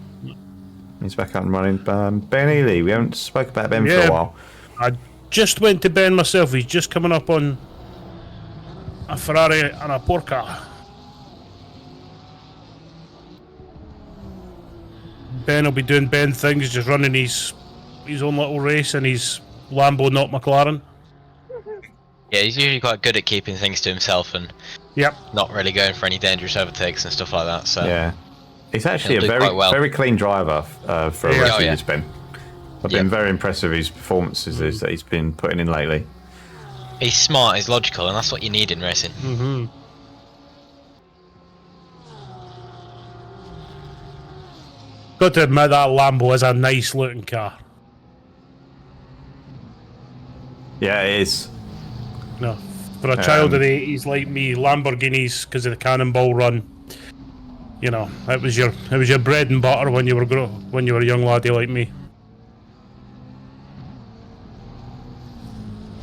he's back up and running. Ben Ely, we haven't spoke about Ben for a while. I just went to Ben myself. He's just coming up on a Ferrari and a Porca. Ben will be doing Ben things, just running his own little race in his Lambo, not McLaren. Yeah, he's usually quite good at keeping things to himself and Yep. not really going for any dangerous overtakes and stuff like that. So Yeah. He's actually He'll a do quite well. very clean driver for a Yeah. rookie, Oh, yeah. this Ben. I've been very impressed with his performances that he's been putting in lately. He's smart, he's logical, and that's what you need in racing. Mm-hmm. Got to admit that Lambo is a nice looking car. Yeah, it is. No, for a child of the 80s like me, Lamborghinis, because of the Cannonball Run, you know, it was your bread and butter when you were a young laddie like me.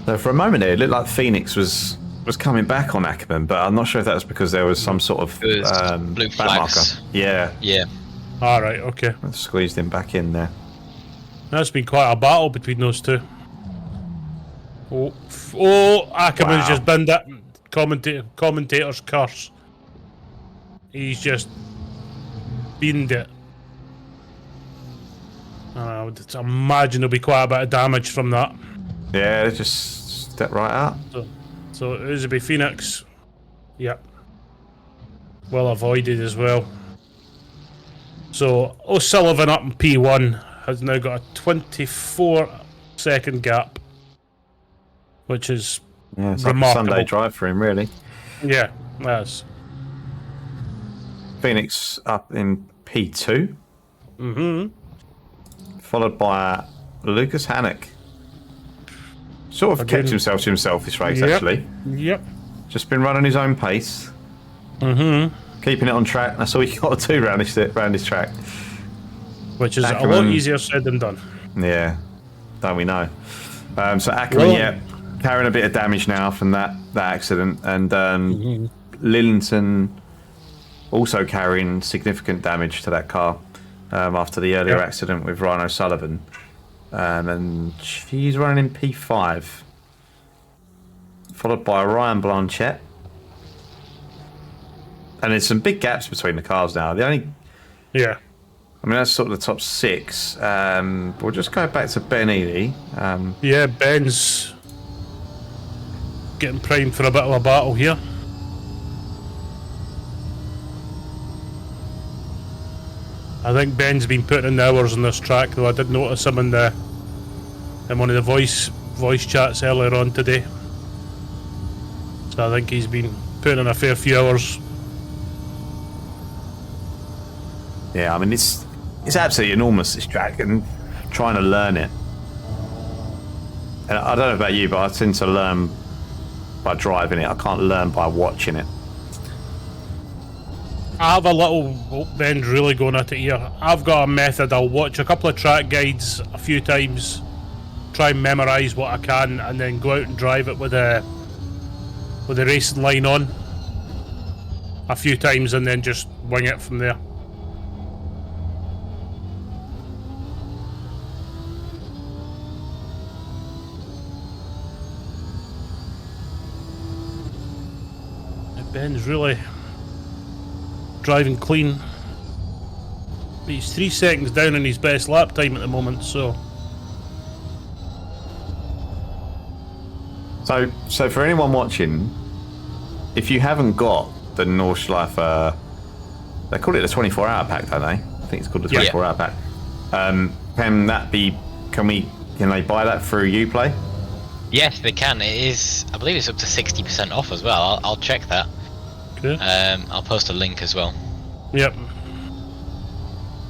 So for a moment there, it looked like Phoenix was coming back on Ackerman, but I'm not sure if that was because there was some sort of blue back flags. marker. Yeah. Yeah. All right, okay. I've squeezed him back in there. That's been quite a battle between those two. Ackerman's just binned that commentator's curse. He's just binned it. I would imagine there'll be quite a bit of damage from that. Yeah, just step right out. So it was a be Phoenix. Yep. Well avoided as well. So O'Sullivan up in P1 has now got a 24-second gap, which is it's like a remarkable. Sunday drive for him, really. Yeah, that's. Phoenix up in P2. Followed by Lucas Hannock. Sort of kept himself to himself this race, actually. Yep. Just been running his own pace. Keeping it on track. That's all you got to do around this track. Which is Ackerman, a lot easier said than done. Yeah, don't we know? So Ackerman, carrying a bit of damage now from that accident, and Lillington also carrying significant damage to that car after the earlier accident with Ryan O'Sullivan. And she's running in P5, followed by Ryan Blanchette. And there's some big gaps between the cars now. I mean, that's sort of the top 6. We'll just go back to Ben Ely. Ben's getting primed for a bit of a battle here. I think Ben's been putting in the hours on this track, though. I did notice him in one of the voice chats earlier on today. So I think he's been putting in a fair few hours. Yeah, I mean it's absolutely enormous, this track, and trying to learn it. And I don't know about you, but I tend to learn by driving it. I can't learn by watching it. I have a little. Ben's really going at it here. I've got a method. I'll watch a couple of track guides a few times, try and memorise what I can, and then go out and drive it with the racing line on a few times, and then just wing it from there. Ben's really driving clean. He's 3 seconds down in his best lap time at the moment, so for anyone watching, if you haven't got the Nordschleife, they call it the 24-hour pack, don't they? I think it's called the 24-hour pack. Can they buy that through Uplay? Yes, they can. It is. I believe it's up to 60% off as well. I'll check that. Okay. I'll post a link as well. Yep.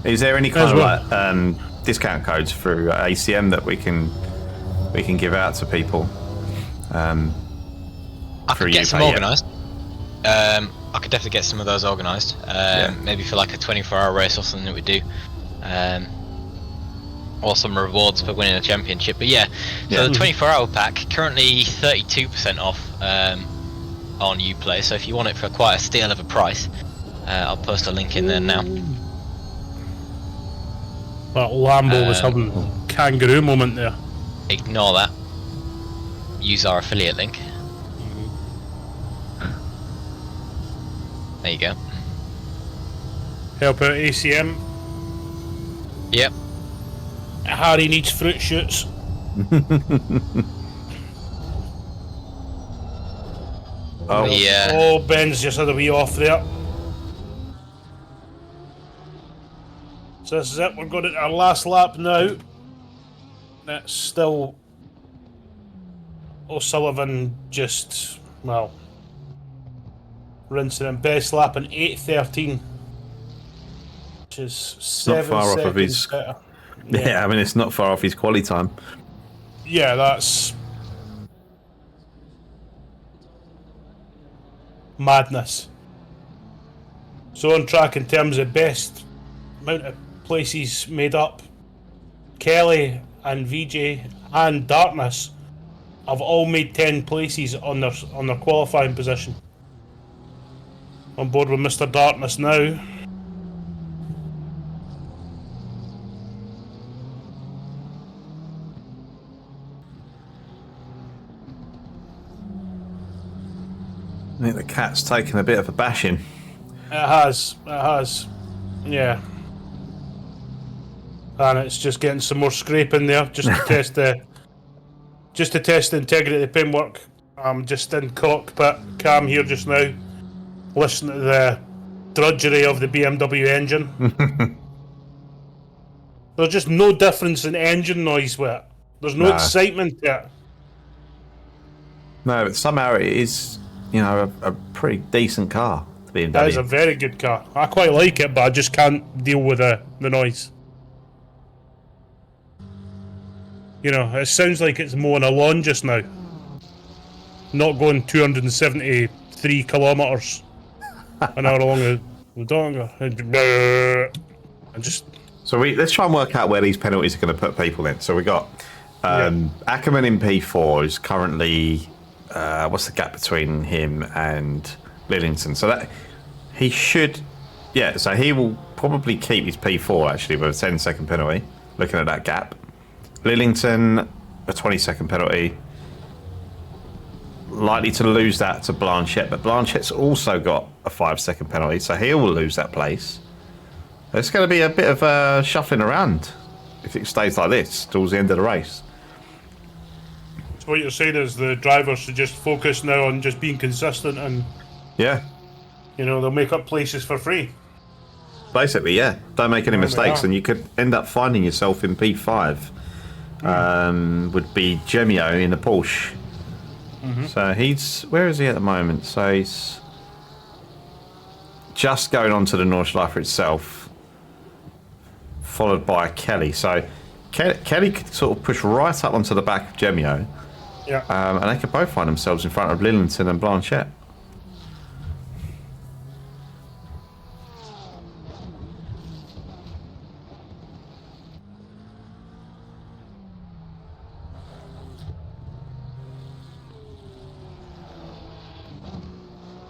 Is there any kind of discount codes through ACM that we can give out to people? I could get some organised. I could definitely get some of those organised. Maybe for like a 24-hour race or something that we do. Or some rewards for winning a championship. But the 24-hour pack, currently 32% off on Uplay. So if you want it for quite a steal of a price, I'll post a link in there now. That Lambo was having a kangaroo moment there. Ignore that. Use our affiliate link. There you go. Help out ACM. Yep. Harry needs fruit shoots. Oh, Ben's just had a wee off there. So this is it. We're going to our last lap now. It's still O'Sullivan just, well, rinsing and best lap in 8:13, which is 7 far off seconds of his- better. Yeah, I mean, it's not far off his quali time. Yeah, that's madness. So on track in terms of best amount of places made up, Kelly and VJ and Darkness have all made 10 places on their qualifying position. On board with Mr. Darkness now. I think the cat's taken a bit of a bashing. It has. Yeah. And it's just getting some more scraping there, just to test the integrity of the pinwork. I'm just in cockpit cam here just now, listening to the drudgery of the BMW engine. There's just no difference in engine noise with it. There's no excitement to it. No, but somehow it is, a pretty decent car, the BMW. That is a very good car. I quite like it, but I just can't deal with the noise. It sounds like it's mowing a lawn just now. Not going 273 kilometres an hour along the dongle. And just... So let's try and work out where these penalties are going to put people in. So we got Ackerman in P4 is currently... what's the gap between him and Lillington? So that he should... Yeah, so he will probably keep his P4, actually, with a 10-second penalty, looking at that gap. Lillington, a 20-second penalty. Likely to lose that to Blanchett, but Blanchet's also got a 5-second penalty, so he will lose that place. It's going to be a bit of shuffling around if it stays like this towards the end of the race. So what you're saying is the drivers should just focus now on just being consistent and... Yeah. They'll make up places for free. Basically, yeah. Don't make any mistakes, and you could end up finding yourself in P5. Would be Gemio in the Porsche. So where is he at the moment? So he's just going on to the Nordschleife itself, followed by Kelly. So Kelly could sort of push right up onto the back of Gemio. Yeah. And they could both find themselves in front of Lillington and Blanchett.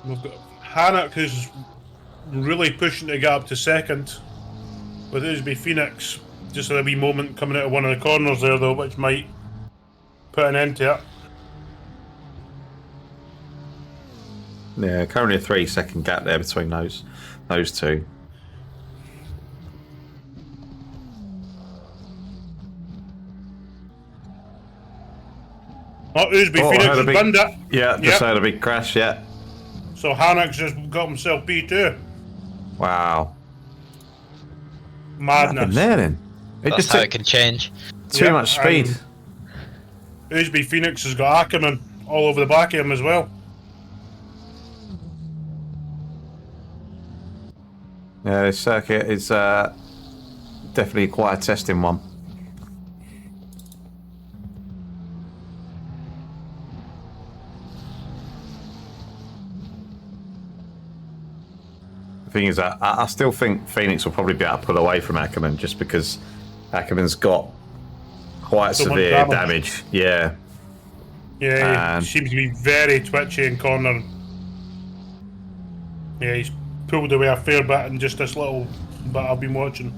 We've got Hannock, who's really pushing to get up to second, with Usby Phoenix just a wee moment coming out of one of the corners there, though, which might put an end to it. Yeah, currently a 3-second gap there between those two. Usby Phoenix has binned it. Yeah, just had a big crash, yeah. So Hannock's just got himself P2. Wow. Madness. What happened there then? That's how it can change. Too much speed. Usby Phoenix has got Ackerman all over the back of him as well. Yeah, this circuit is definitely quite a testing one. The thing is, I still think Phoenix will probably be able to pull away from Ackerman just because Ackerman's got quite severe damage. Yeah. Yeah, he seems to be very twitchy in corner. Yeah, he's pulled away a fair bit in just this little bit I've been watching.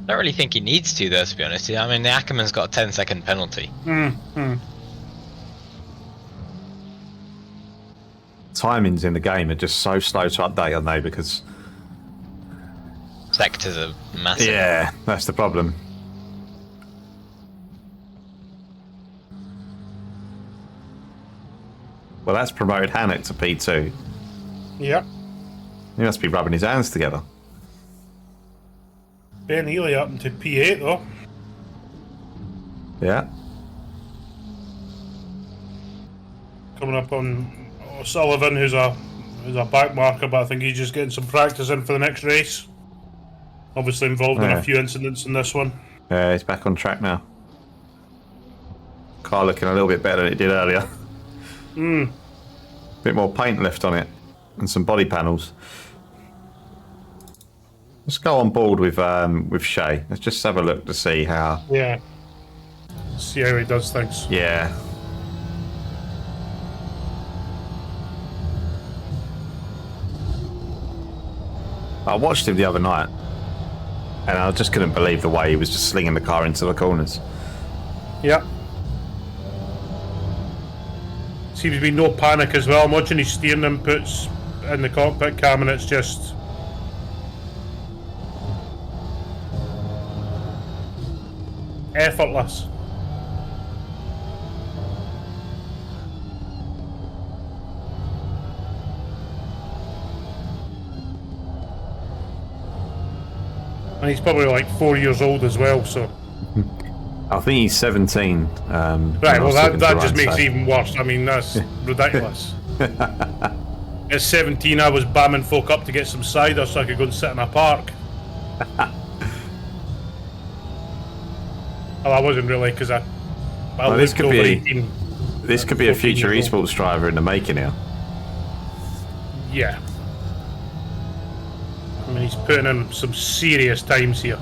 I don't really think he needs to, though, to be honest. I mean, the Ackerman's got a 10-second penalty. Timings in the game are just so slow to update, aren't they? Because sectors are massive. Yeah, that's the problem. Well, that's promoted Hannock to P2. Yep. He must be rubbing his hands together. Ben Healy up into P8 though. Yeah. Coming up on Sullivan, who's a back marker, but I think he's just getting some practice in for the next race. Obviously involved in a few incidents in this one. Yeah, he's back on track now. Car looking a little bit better than it did earlier. Bit more paint left on it, and some body panels. Let's go on board with Shay. Let's just have a look to see how. Yeah. See how he does things. Yeah. I watched him the other night, and I just couldn't believe the way he was just slinging the car into the corners. Yeah. Seems to be no panic as well. I'm watching his steering inputs in the cockpit cam, and it's just effortless. And he's probably like 4 years old as well, so. I think he's 17. Right, well that just makes it even worse. I mean, that's ridiculous. At 17 I was bamming folk up to get some cider so I could go and sit in a park. Well, I wasn't really, because I well, lived over 18. This could be a future esports driver in the making now. Yeah. I mean, he's putting in some serious times here.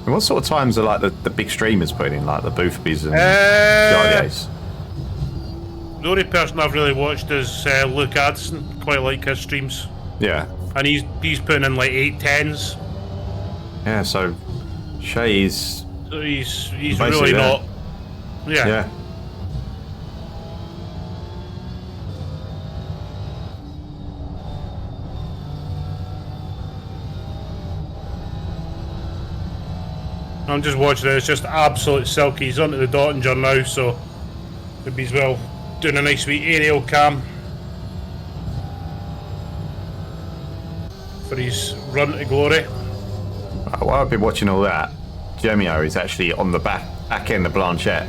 And what sort of times are like the big streamers putting in, like the Boothbys and Jardiers? The only person I've really watched is Luke Addison. Quite like his streams. Yeah. And he's putting in like 810s. Yeah, so Shay's. So he's really there. not. Yeah. Yeah. I'm just watching it, it's just absolute silky. He's onto the Dottinger now, so maybe he's well doing a nice wee aerial cam for his run to glory. While I've been watching all that, Gemio is actually on the back end of Blanchette.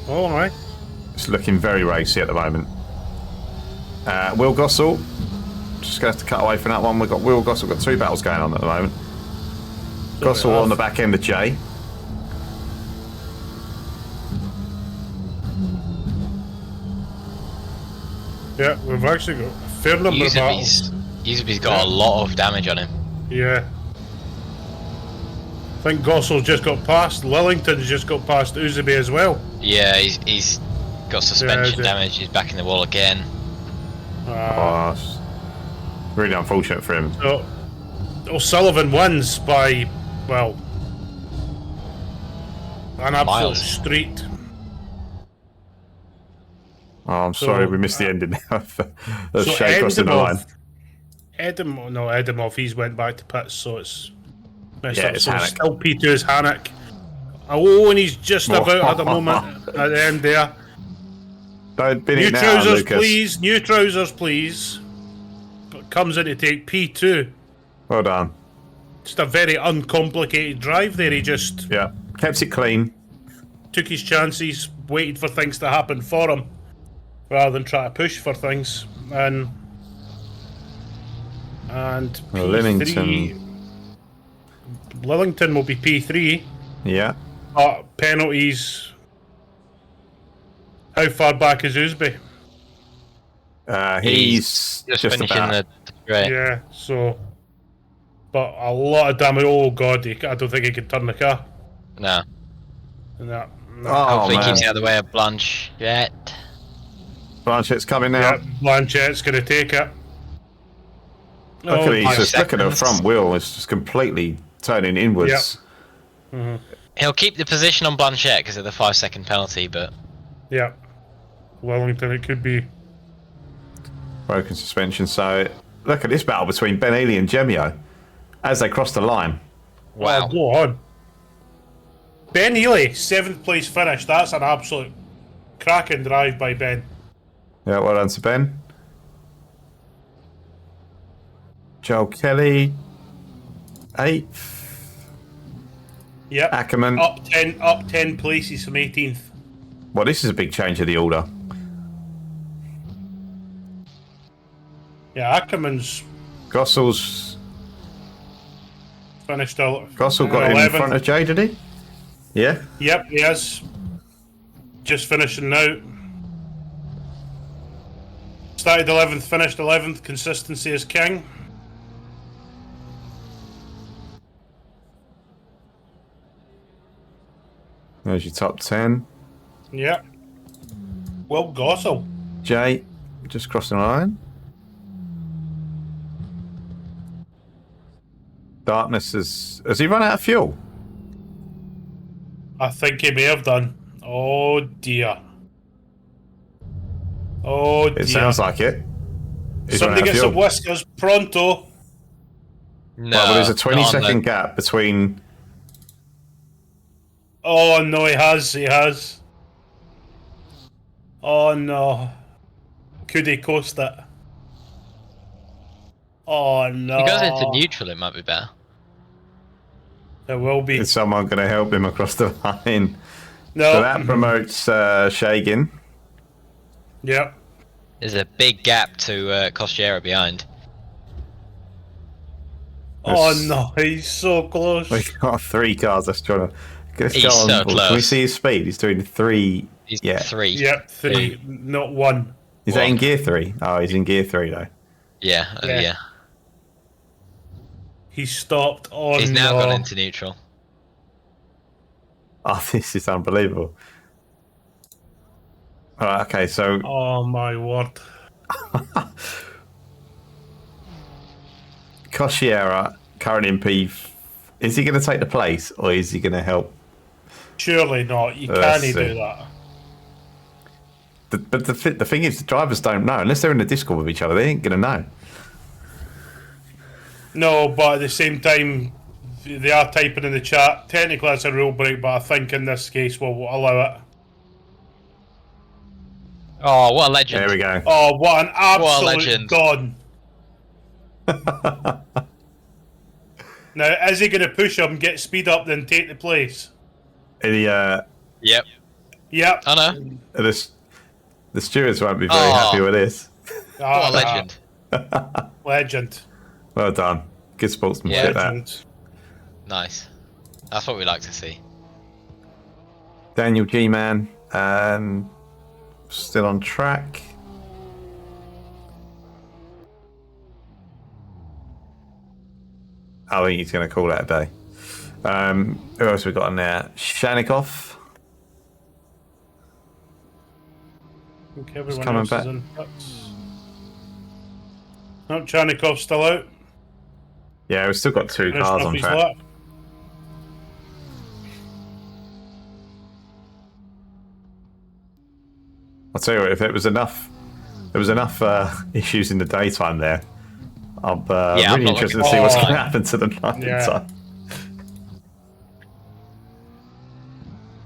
Oh, alright. It's looking very racy at the moment. Will Gossel, just going to have to cut away from that one. We've got Will Gossel, got 2 battles going on at the moment. Gossel on the back end of Jay. Yeah, we've actually got a fair number of battles. Yuzubi's got a lot of damage on him. Yeah. I think Gossel's just got past. Lillington's just got past Uzubi as well. Yeah, he's got suspension damage. He's back in the wall again. That's really unfortunate for him. So, O'Sullivan wins by, well, an absolute street. Oh, I'm sorry, we missed the ending now. That's Shay crossing the line. Edimov, he's went back to pits, so it's messed up. It's so Hannock. Still P2 is Hannock. Oh, and he's just about at the moment at the end there. Don't bin New it now, trousers, Lucas. please. New trousers, please. But comes in to take P2. Well done. Just a very uncomplicated drive there. He just Kept it clean. took his chances, waited for things to happen for him, rather than try to push for things. And P3, Lillington will be P3. Yeah. Penalties. How far back is Usby? He's just finishing about. Yeah, so. But a lot of damage. Oh god, I don't think he can turn the car. No. No. Hopefully man. he keeps out of the way of Blanchette. Blanchette's coming now. Yeah, Blanchette's going to take it. Look at five look at the seconds. front wheel. It's just completely turning inwards. He'll keep the position on Blanchette because of the 5-second penalty, but Yeah. Wellington, it could be. Broken suspension. So look at this battle between Ben Ely and Gemio as they cross the line. wow. Oh, go on. Ben Ely, 7th place finish. That's an absolute cracking drive by Ben. Yeah, well done to Ben. Joel Kelly. 8th. Yep. Ackerman. Up 10 places from 18th. Well, this is a big change of the order. Yeah, Ackerman's Gossel's. finished Gossel got him in front of Jay, did he? Yeah. Yep, he is. Just finishing now. Started 11th, finished 11th. Consistency is king. There's your top 10. Yep. Well, Gossel. Jay, just crossing the line. Darkness has he run out of fuel? I think he may have done. Oh dear. Oh dear. It sounds like it. He's Somebody run out get of some fuel. whiskers pronto. No. Well, there's a 20-second second gap between. Oh no, he has. Oh no. Could he coast it? Oh no. If he goes into neutral, it might be better. There will be. Is someone going to help him across the line? No. So that promotes Shagan. Yep. There's a big gap to Cosciera behind. Oh no, he's so close. We've got 3 cars. Let's try to. Let's He's go on. so Can we close. see his speed? He's doing 3. He's Yeah. 3. Yep, 3, not 1. Is that in One. gear 3? Oh, he's in gear 3 though. Yeah, Yeah. yeah. He stopped. Oh He's now no. gone into neutral. Oh, this is unbelievable. All right, okay, so Oh my word. Cosciera, current MP, is he going to take the place or is he going to help? Surely not. You Let's can't see. do that. But the thing is, the drivers don't know. Unless they're in a Discord with each other, they ain't going to know. No, but at the same time, they are typing in the chat. Technically, that's a rule break, but I think in this case we'll allow it. Oh, what a legend. There we go. Oh, what an absolute legend. god. Now, is he going to push him, get speed up, then take the place? The, Yep. Yep. I know. the stewards won't be very happy with this. What a legend. Legend. Well done. Good sportsmanship, that. Legend. Nice. That's what we like to see. Daniel G-Man, still on track. I think he's going to call that a day. Who else we got on there? Shanikov. I think everyone coming else back. is in pits. No, Chanikov's still out. Yeah, we've still got 2 Finished cars up on his track. lap. I'll tell you what, if there was enough issues in the daytime there, I'm Yeah, I'm really not interested to looking see what's forward going to to happen to the night Yeah. time.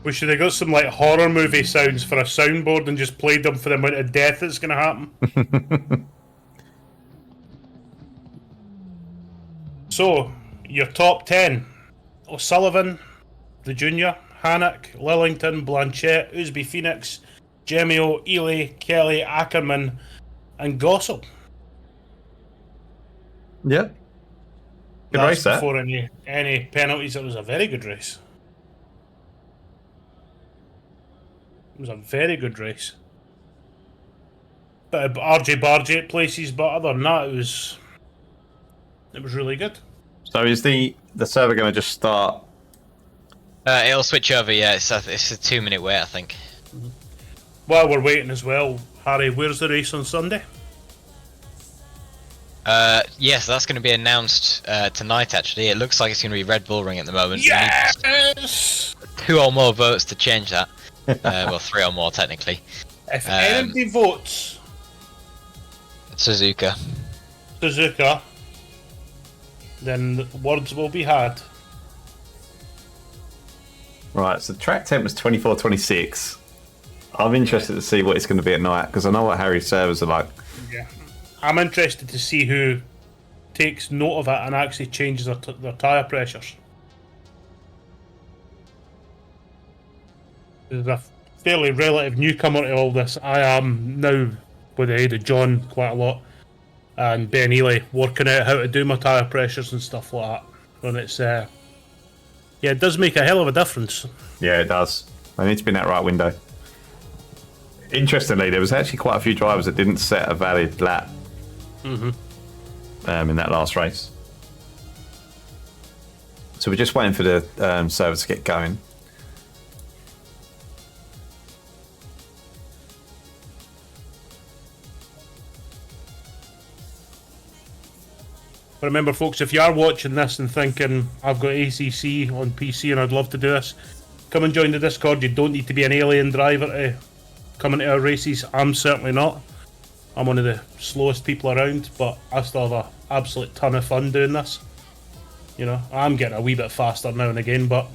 We should have got some like horror movie sounds for a soundboard and just played them for the amount of death that's going to happen. So, your top 10. O'Sullivan, the Junior, Hannock, Lillington, Blanchett, Ousby Phoenix, Gemio, Ely, Kelly, Ackerman, and Gossel. Yep. Good That's race, that. before any penalties. It was a very good race. It was a very good race. Bit of RJ Bargy at places, but other than that, it was really good. So is the server going to just start? It'll switch over, yeah. It's a 2-minute wait, I think. While we're waiting as well, Harry, where's the race on Sunday? Yes, that's going to be announced tonight, actually. It looks like it's going to be Red Bull Ring at the moment. Yes! 2 or more votes to change that. Well, 3 or more, technically. If anybody votes Suzuka. Suzuka, then the words will be had. Right, so track temp was 24-26. I'm interested to see what it's going to be at night because I know what Harry's servers are like. Yeah. I'm interested to see who takes note of it and actually changes their tyre pressures. There's a fairly relative newcomer to all this. I am now, with the aid of John quite a lot, and Ben Ely, working out how to do my tyre pressures and stuff like that. And it's, yeah, it does make a hell of a difference. Yeah, it does. I need to be in that right window. Interestingly, there was actually quite a few drivers that didn't set a valid lap in that last race. So we're just waiting for the server to get going. But remember, folks, if you are watching this and thinking, I've got ACC on PC and I'd love to do this, come and join the Discord. You don't need to be an alien driver to come into our races. I'm certainly not. I'm one of the slowest people around, but I still have an absolute ton of fun doing this. You know, I'm getting a wee bit faster now and again, but...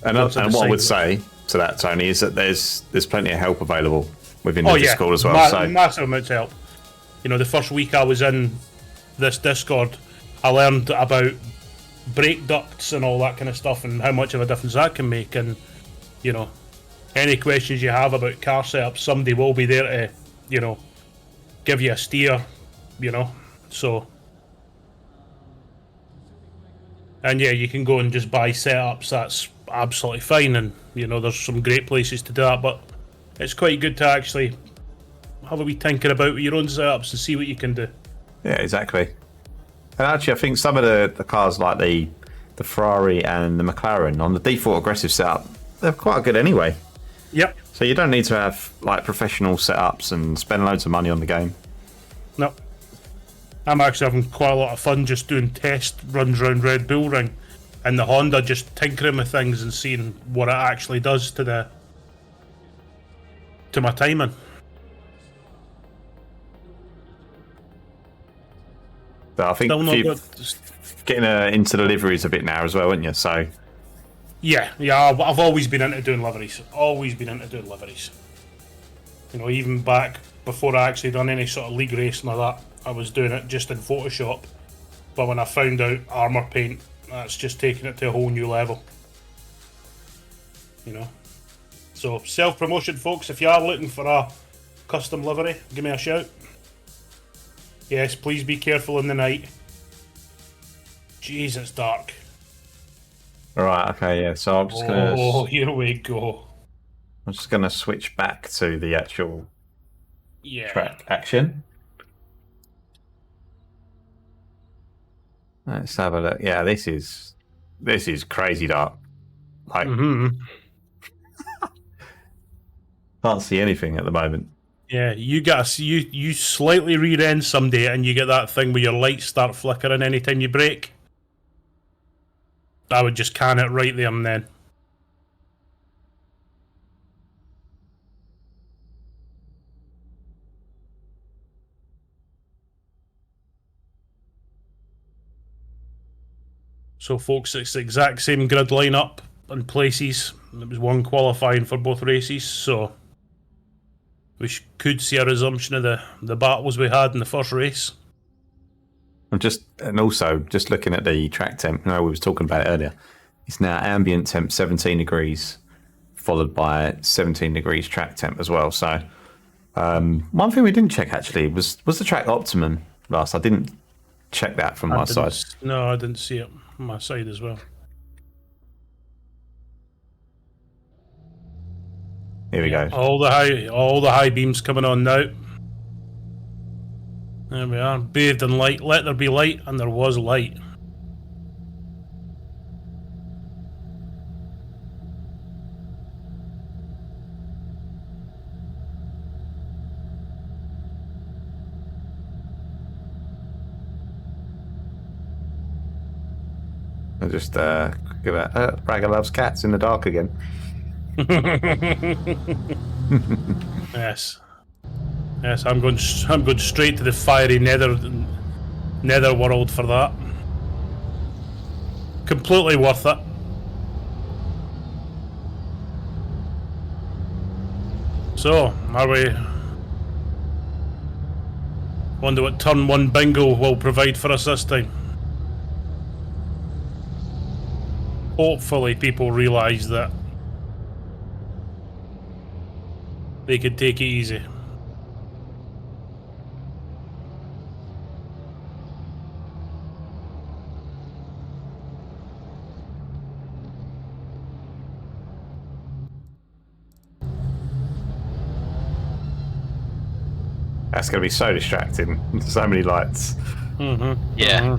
And what I would say to that, Tony, is that there's plenty of help available within the Discord as well. Massive amounts of help. You know, the first week I was in this Discord, I learned about brake ducts and all that kind of stuff and how much of a difference that can make. And, you know, any questions you have about car setup, somebody will be there to, you know, give you a steer, you know. So, and yeah, you can go and just buy setups. That's absolutely fine. And, you know, there's some great places to do that. But it's quite good to actually have a wee thinking about your own setups and see what you can do. Yeah, exactly. And actually, I think some of the cars like the Ferrari and the McLaren on the default aggressive setup, they're quite good anyway. Yep. So you don't need to have like professional setups and spend loads of money on the game. No. I'm actually having quite a lot of fun just doing test runs around Red Bull Ring and the Honda, just tinkering with things and seeing what it actually does to my timing. So I think getting into the liveries a bit now as well, aren't you? So yeah, I've always been into doing liveries. You know, even back before I actually done any sort of league racing or that, I was doing it just in Photoshop. But when I found out armour paint, that's just taking it to a whole new level. You know. So self-promotion, folks. If you are looking for a custom livery, give me a shout. Yes, please be careful in the night. Jeez, it's dark. Right, okay, yeah. So I'm just gonna. Oh, here we go. I'm just gonna switch back to the actual track action. Let's have a look. Yeah, this is crazy dark. Like, can't see anything at the moment. Yeah, you slightly rear end someday and you get that thing where your lights start flickering anytime you brake. I would just can it right there and then. So folks, it's the exact same grid lineup in places. There was one qualifying for both races, so we could see a resumption of the battles we had in the first race. And also just looking at the track temp, we was talking about it earlier. It's now ambient temp 17 degrees, followed by 17 degrees track temp as well. So one thing we didn't check actually was the track optimum last. I didn't check that from my side. No, I didn't see it on my side as well. Here we go. All the high beams coming on now. There we are, bathed in light. Let there be light, and there was light. I just give a Bragger loves cats in the dark again. Yes, I'm going straight to the fiery nether world for that. Completely worth it. So, are Wonder what turn 1 bingo will provide for us this time. Hopefully people realise that they could take it easy. That's going to be so distracting. So many lights. Yeah.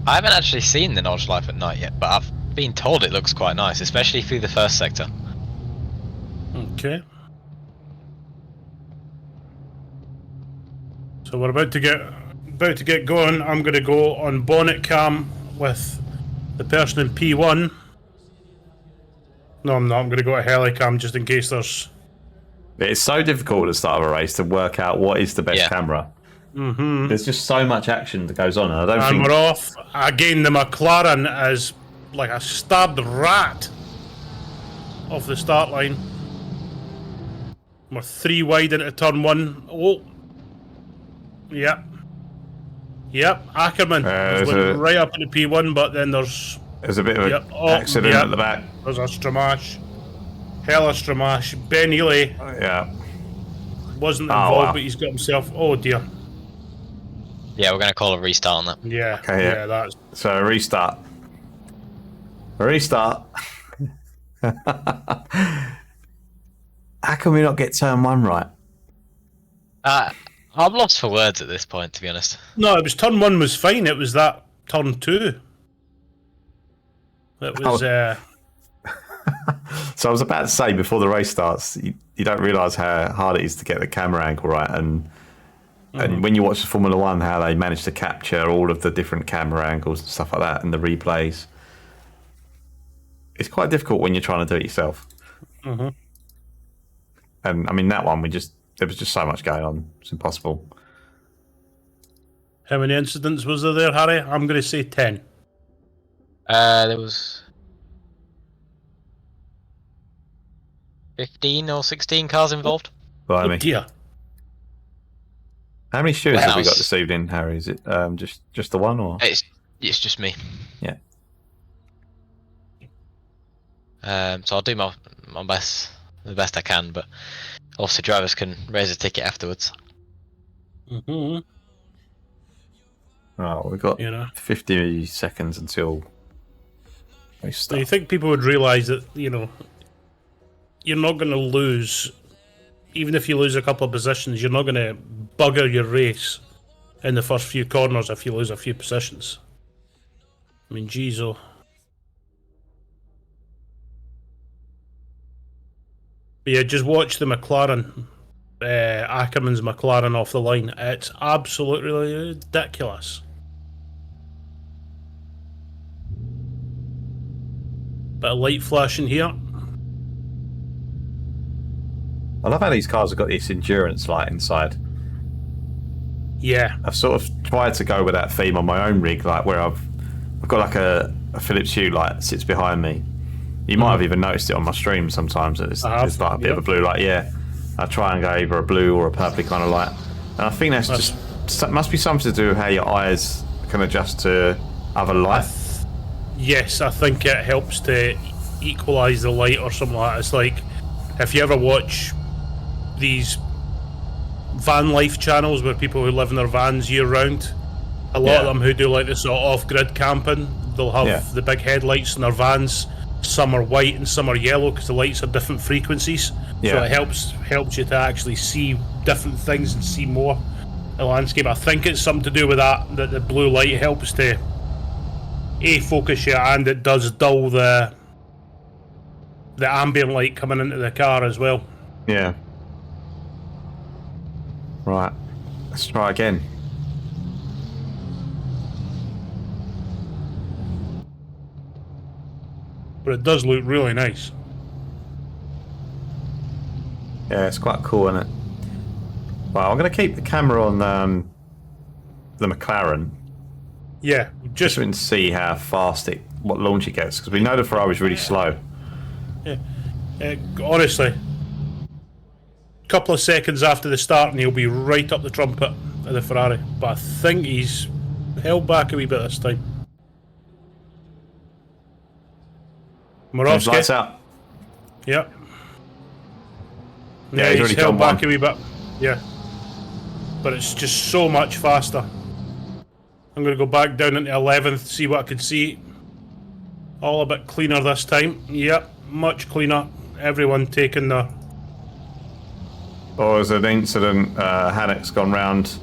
I haven't actually seen the Nordschleife at night yet, but I've been told it looks quite nice, especially through the first sector. Okay. So we're about to get going. I'm going to go on bonnet cam with the person in P1. No, I'm not. I'm going to go to helicam just in case there's... It's so difficult at the start of a race to work out what is the best camera. There's just so much action that goes on. And I don't think... we're off. Again, the McLaren is like a stabbed rat off the start line. We're 3 wide into turn 1. Oh. Yep. Ackerman went right up into P1, but then there's a bit of an accident at the back. There's a Stramash. Hella Stramash. Ben Ely wasn't involved, but he's got himself... Oh dear. Yeah, we're going to call a restart on that. Yeah, okay, yeah, that's... So a restart. How can we not get turn 1 right? I'm lost for words at this point, to be honest. No, it was turn 1 was fine. It was that turn 2. It was... So I was about to say, before the race starts, you don't realise how hard it is to get the camera angle right, and when you watch the Formula 1, how they manage to capture all of the different camera angles and stuff like that, and the replays. It's quite difficult when you're trying to do it yourself. And I mean, that one, there was just so much going on. It's impossible. How many incidents was there, Harry? I'm going to say 10. There was 15 or 16 cars involved. Blimey. Oh dear. How many stewards have we got this evening, Harry? Is it just the one, or? It's just me. Yeah. So I'll do my best, the best I can, but obviously drivers can raise a ticket afterwards. Oh, we've got 50 seconds until we start. Do you think people would realise that, you're not going to lose, even if you lose a couple of positions, you're not going to bugger your race in the first few corners if you lose a few positions? I mean, geez, oh. But yeah, just watch the McLaren, Ackerman's McLaren off the line. It's absolutely ridiculous. Bit of light flashing here. I love how these cars have got this endurance light inside. Yeah. I've sort of tried to go with that theme on my own rig, like where I've got like a Philips Hue light that sits behind me. You might have even noticed it on my stream sometimes. It's like a bit of a blue light. Yeah, I try and go either a blue or a purpley kind of light, and I think that's must be something to do with how your eyes can adjust to other light. Yes, I think it helps to equalise the light or something like that. It's like if you ever watch these van life channels where people who live in their vans year round, a lot of them who do like this sort of off-grid camping, they'll have the big headlights in their vans. Some are white and some are yellow because the lights are different frequencies. So it helps you to actually see different things and see more the landscape. I think it's something to do with that the blue light helps to focus you, and it does dull the ambient light coming into the car as well. Yeah. Right. Let's try again. But it does look really nice. Yeah, it's quite cool, isn't it? Well, I'm going to keep the camera on the McLaren. Yeah, just so we can see how fast what launch it gets, because we know the Ferrari's really slow. Yeah, honestly, a couple of seconds after the start, and he'll be right up the trumpet of the Ferrari, but I think he's held back a wee bit this time. Lights Morovsky. out. Yep. Yeah, he's already held done back one. a wee bit. Yeah. But it's just so much faster. I'm going to go back down into 11th, see what I can see. All a bit cleaner this time. Yep, much cleaner. Everyone taking their... Or is an incident? Hannock's gone round.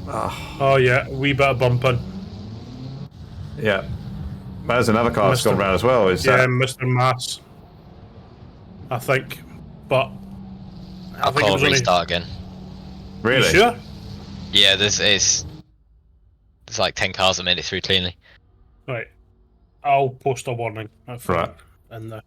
Oh yeah, wee bit of bumping. Yeah. There's another car that's gone round as well. Is yeah, that? Mr. Mass. I think. But... I'll call restart again. Really? You sure? Yeah, there's like 10 cars that made it through cleanly. Right. I'll post a warning. Right. In there.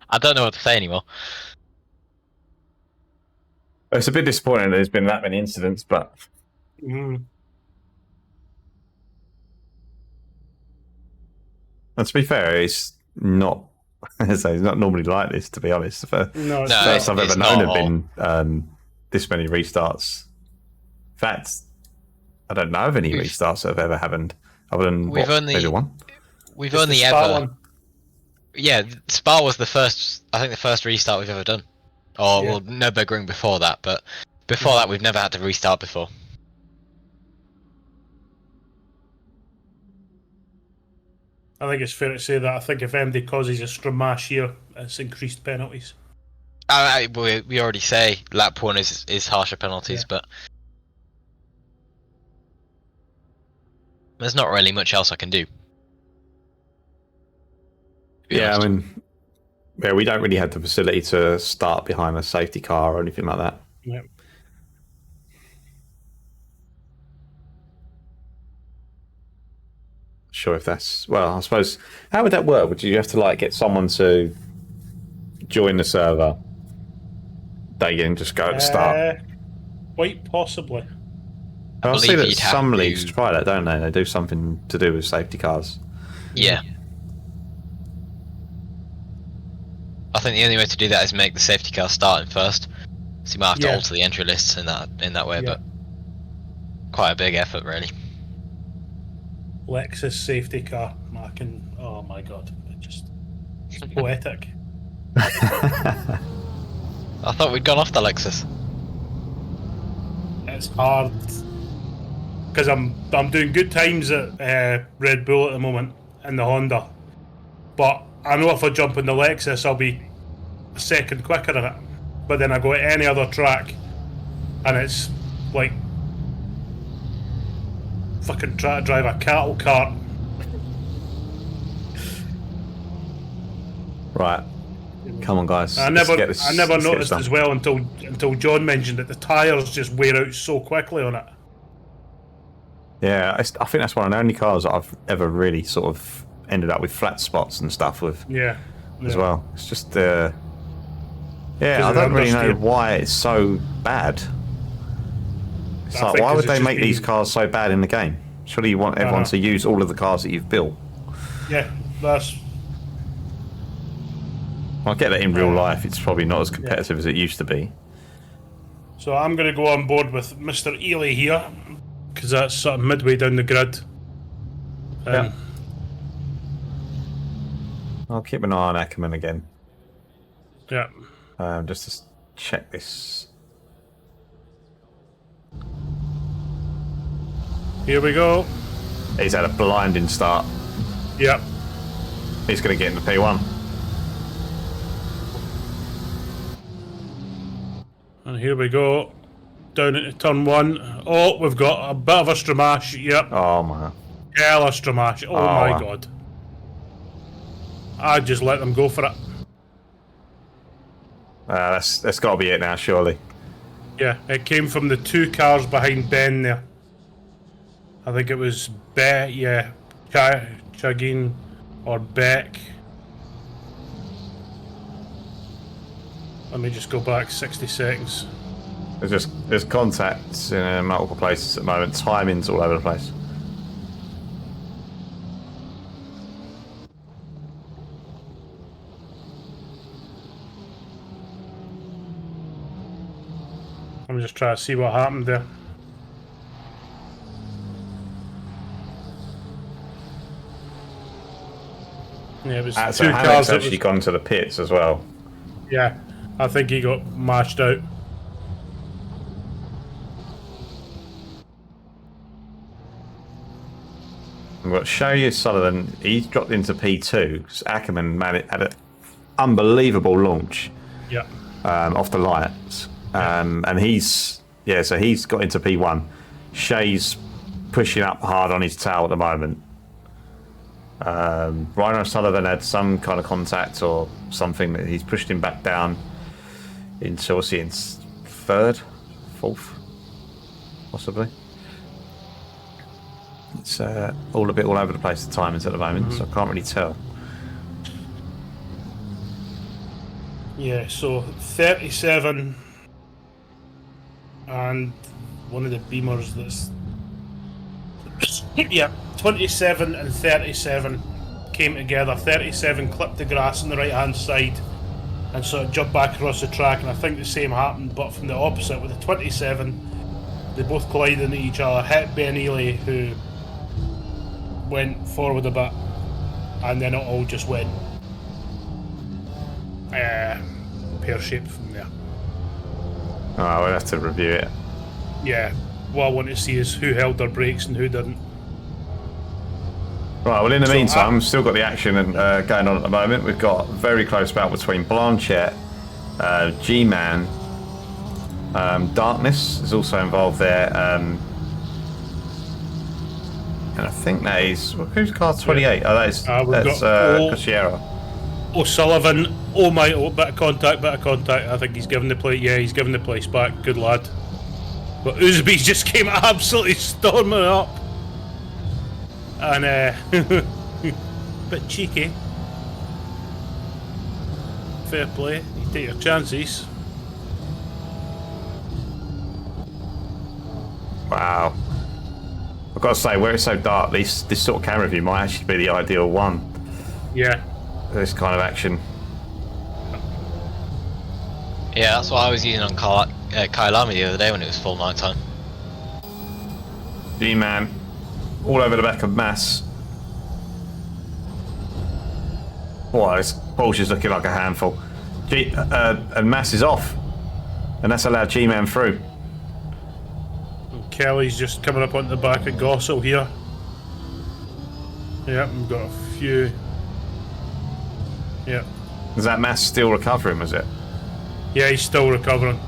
I don't know what to say anymore. It's a bit disappointing that there's been that many incidents, but Mm. and to be fair, it's not. He's not normally like this, to be honest. The No, it's first I've it's ever known have been this many restarts. In fact, I don't know of any restarts that have ever happened other than maybe one. We've only ever. Yeah, Spa was the first. I think the first restart we've ever done. Or well, Nürburgring before that, but before that we've never had to restart before. I think it's fair to say that I think if MD causes a stramash here, it's increased penalties. We already say lap one is harsher penalties, but there's not really much else I can do. Yeah, I mean, yeah, we don't really have the facility to start behind a safety car or anything like that. Yeah. Sure, if that's I suppose how would that work? Would you have to like get someone to join the server? They can just go at the start. Quite possibly. I see that you'd have some to- leagues try that, don't they? They do something to do with safety cars. Yeah. I think the only way to do that is make the safety car starting first. So you might have to alter the entry lists in that way, but quite a big effort, really. Lexus safety car. Oh my god. Just poetic. I thought we'd gone off the Lexus. It's hard. Because I'm doing good times at Red Bull at the moment in the Honda. But I know if I jump in the Lexus, I'll be a second quicker in it. But then I go to any other track, and it's like fucking try to drive a cattle cart. Right. Come on, guys. I Let's never get this- I never let's get noticed this as done. well until John mentioned that the tyres just wear out so quickly on it. Yeah, I think that's one of the only cars that I've ever really sort of ended up with flat spots and stuff with as well. It's just I don't really know why it's so bad. It's like, why would they make these cars so bad in the game? Surely you want everyone to use all of the cars that you've built. Yeah, that's... I get that in real life it's probably not as competitive as it used to be. So I'm going to go on board with Mr. Ely here, because that's sort of midway down the grid. Yeah. I'll keep an eye on Ackerman again. Yeah. Just to check this. Here we go. He's had a blinding start. Yep. He's going to get into P1. And here we go. Down into turn one. Oh, we've got a bit of a stramash. Yep. Oh my. Hell a stramash. Oh my god. I just let them go for it. That's got to be it now, surely. Yeah, it came from the two cars behind Ben there. I think it was Chagin or Beck. Let me just go back 60 seconds. There's contacts in multiple places at the moment. Timing's all over the place. I'm just trying to see what happened there. Yeah, it was So two Hammock's cars that actually was, gone to the pits as well. yeah, I think he got mashed out. We've got Shoyu Sullivan. He's dropped into P2 because Ackerman had an unbelievable launch Yeah. off the lights. And he's got into P1. Shay's pushing up hard on his tail at the moment. Rhino Sullivan had some kind of contact or something that he's pushed him back down into obviously in third, fourth, possibly. It's all a bit all over the place, the timings at the moment, so I can't really tell. Yeah, so 37 and one of the Beamers that's yeah, 27 and 37 came together. 37 clipped the grass on the right hand side and sort of jumped back across the track, and I think the same happened but from the opposite with the 27. They both collided into each other, hit Ben Ely, who went forward a bit, and then it all just went pear-shaped from there. Oh, we'll have to review it. Yeah, what I want to see is who held their brakes and who didn't. Right, well, in the So, meantime, we've still got the action going on at the moment. We've got a very close battle between Blanchett, G-Man, Darkness is also involved there, and I think that is... Who's car 28? Oh, that's Cosciera. O'Sullivan, bit of contact. I think he's given the place. Yeah, he's given the place back. Good lad. But Uzby just came absolutely storming up. And, bit cheeky. Fair play. You take your chances. Wow. I've got to say, where it's so dark, this sort of camera view might actually be the ideal one. Yeah. This kind of action. Yeah, that's what I was using on Kailami the other day when it was full night time. G-Man, all over the back of Mass. Boy, this Porsche's looking like a handful. And Mass is off. And that's allowed G-Man through. Kelly's just coming up onto the back of Gossel here. Yep, we've got a few. Yep. Is that Mass still recovering, was it? Yeah, he's still recovering.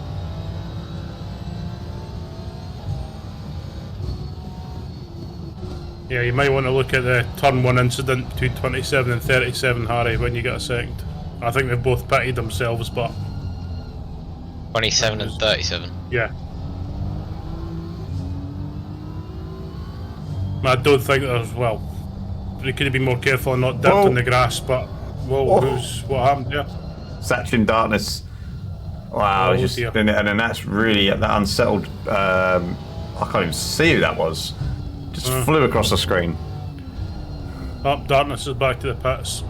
Yeah, you might want to look at the turn 1 incident between 27 and 37, Harry, when you get a second. I think they've both pitied themselves, but... 27 and 37. Yeah. I don't think there's, well, they could have been more careful and not dipped in the grass, but, what happened there? Satching Darkness. Wow, and then that's really, that unsettled, I can't even see who that was. Just flew across the screen. Darkness is back to the pits.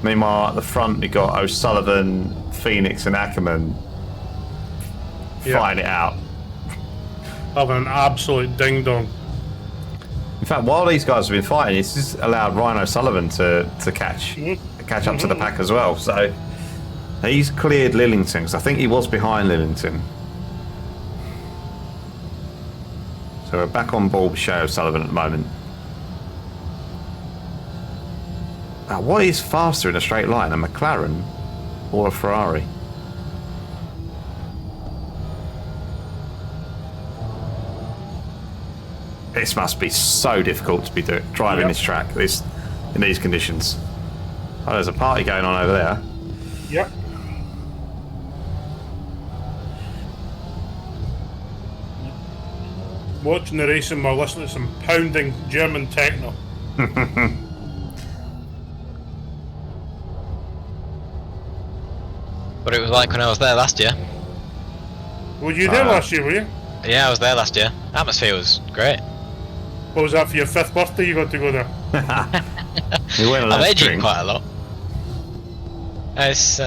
Meanwhile, at the front, we got O'Sullivan, Phoenix, and Ackerman fighting it out. Having an absolute ding-dong. In fact, while these guys have been fighting, it's just allowed Rhino Sullivan to catch up to the pack as well. So he's cleared Lillington, because I think he was behind Lillington. So we're back on board with Shay O'Sullivan at the moment. Now, what is faster in a straight line, a McLaren or a Ferrari? This must be so difficult to be driving this track in these conditions. Oh, there's a party going on over there. Yep. Watching the racing while listening to some pounding German techno. What it was like when I was there last year. Were you there last year, were you? Yeah, I was there last year. Atmosphere was great. What was that for your 5th birthday? You got to go there. We went I'm last aging drink. quite a lot. It's,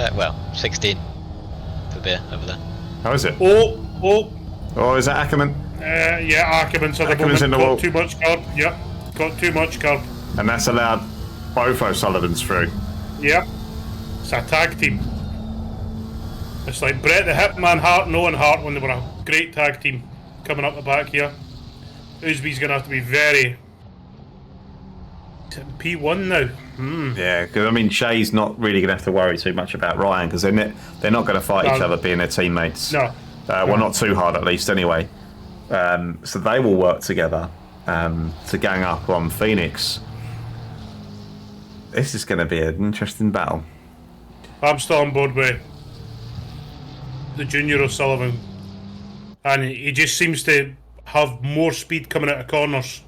16 for beer over there. How is it? Oh, Is that Ackerman? yeah, Ackerman's at the Ackerman's moment. in the Got wall. too much carb. Yep, got too much carb. And that's allowed both O'Sullivans through. Yep. It's a tag team. It's like Bret the Hitman Hart and Owen Hart when they were a great tag team coming up the back here. Usby's going to have to be very... P1 now. Yeah, because I mean, Shay's not really going to have to worry too much about Ryan because they're not going to fight each other being their teammates. No. Well, not too hard at least anyway. So they will work together to gang up on Phoenix. This is going to be an interesting battle. I'm still on board with the Junior O'Sullivan. And he just seems to have more speed coming out of corners.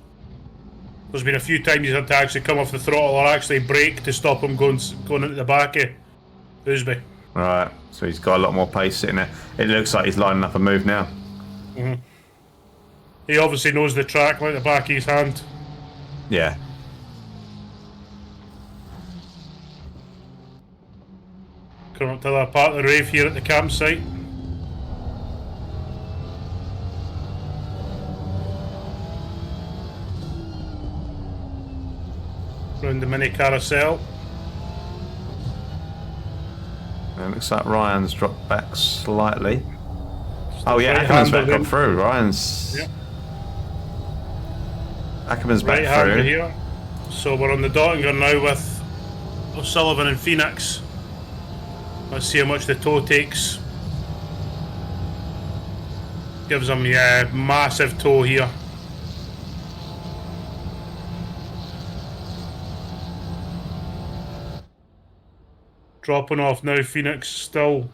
There's been a few times he's had to actually come off the throttle or actually brake to stop him going into the back of Usby. Right, so he's got a lot more pace sitting there. It looks like he's lining up a move now. He obviously knows the track like the back of his hand. Yeah. Coming up to that part of the rave here at the campsite. Round the mini carousel. And it looks like Ryan's dropped back slightly. Still Yeah, right Ackerman's back hander up in. through. Ryan's... Yep. Ackerman's back Right hander through. here. So we're on the dotting gun now with O'Sullivan and Phoenix. Let's see how much the toe takes. Gives him, yeah, massive toe here. Dropping off now, Phoenix still.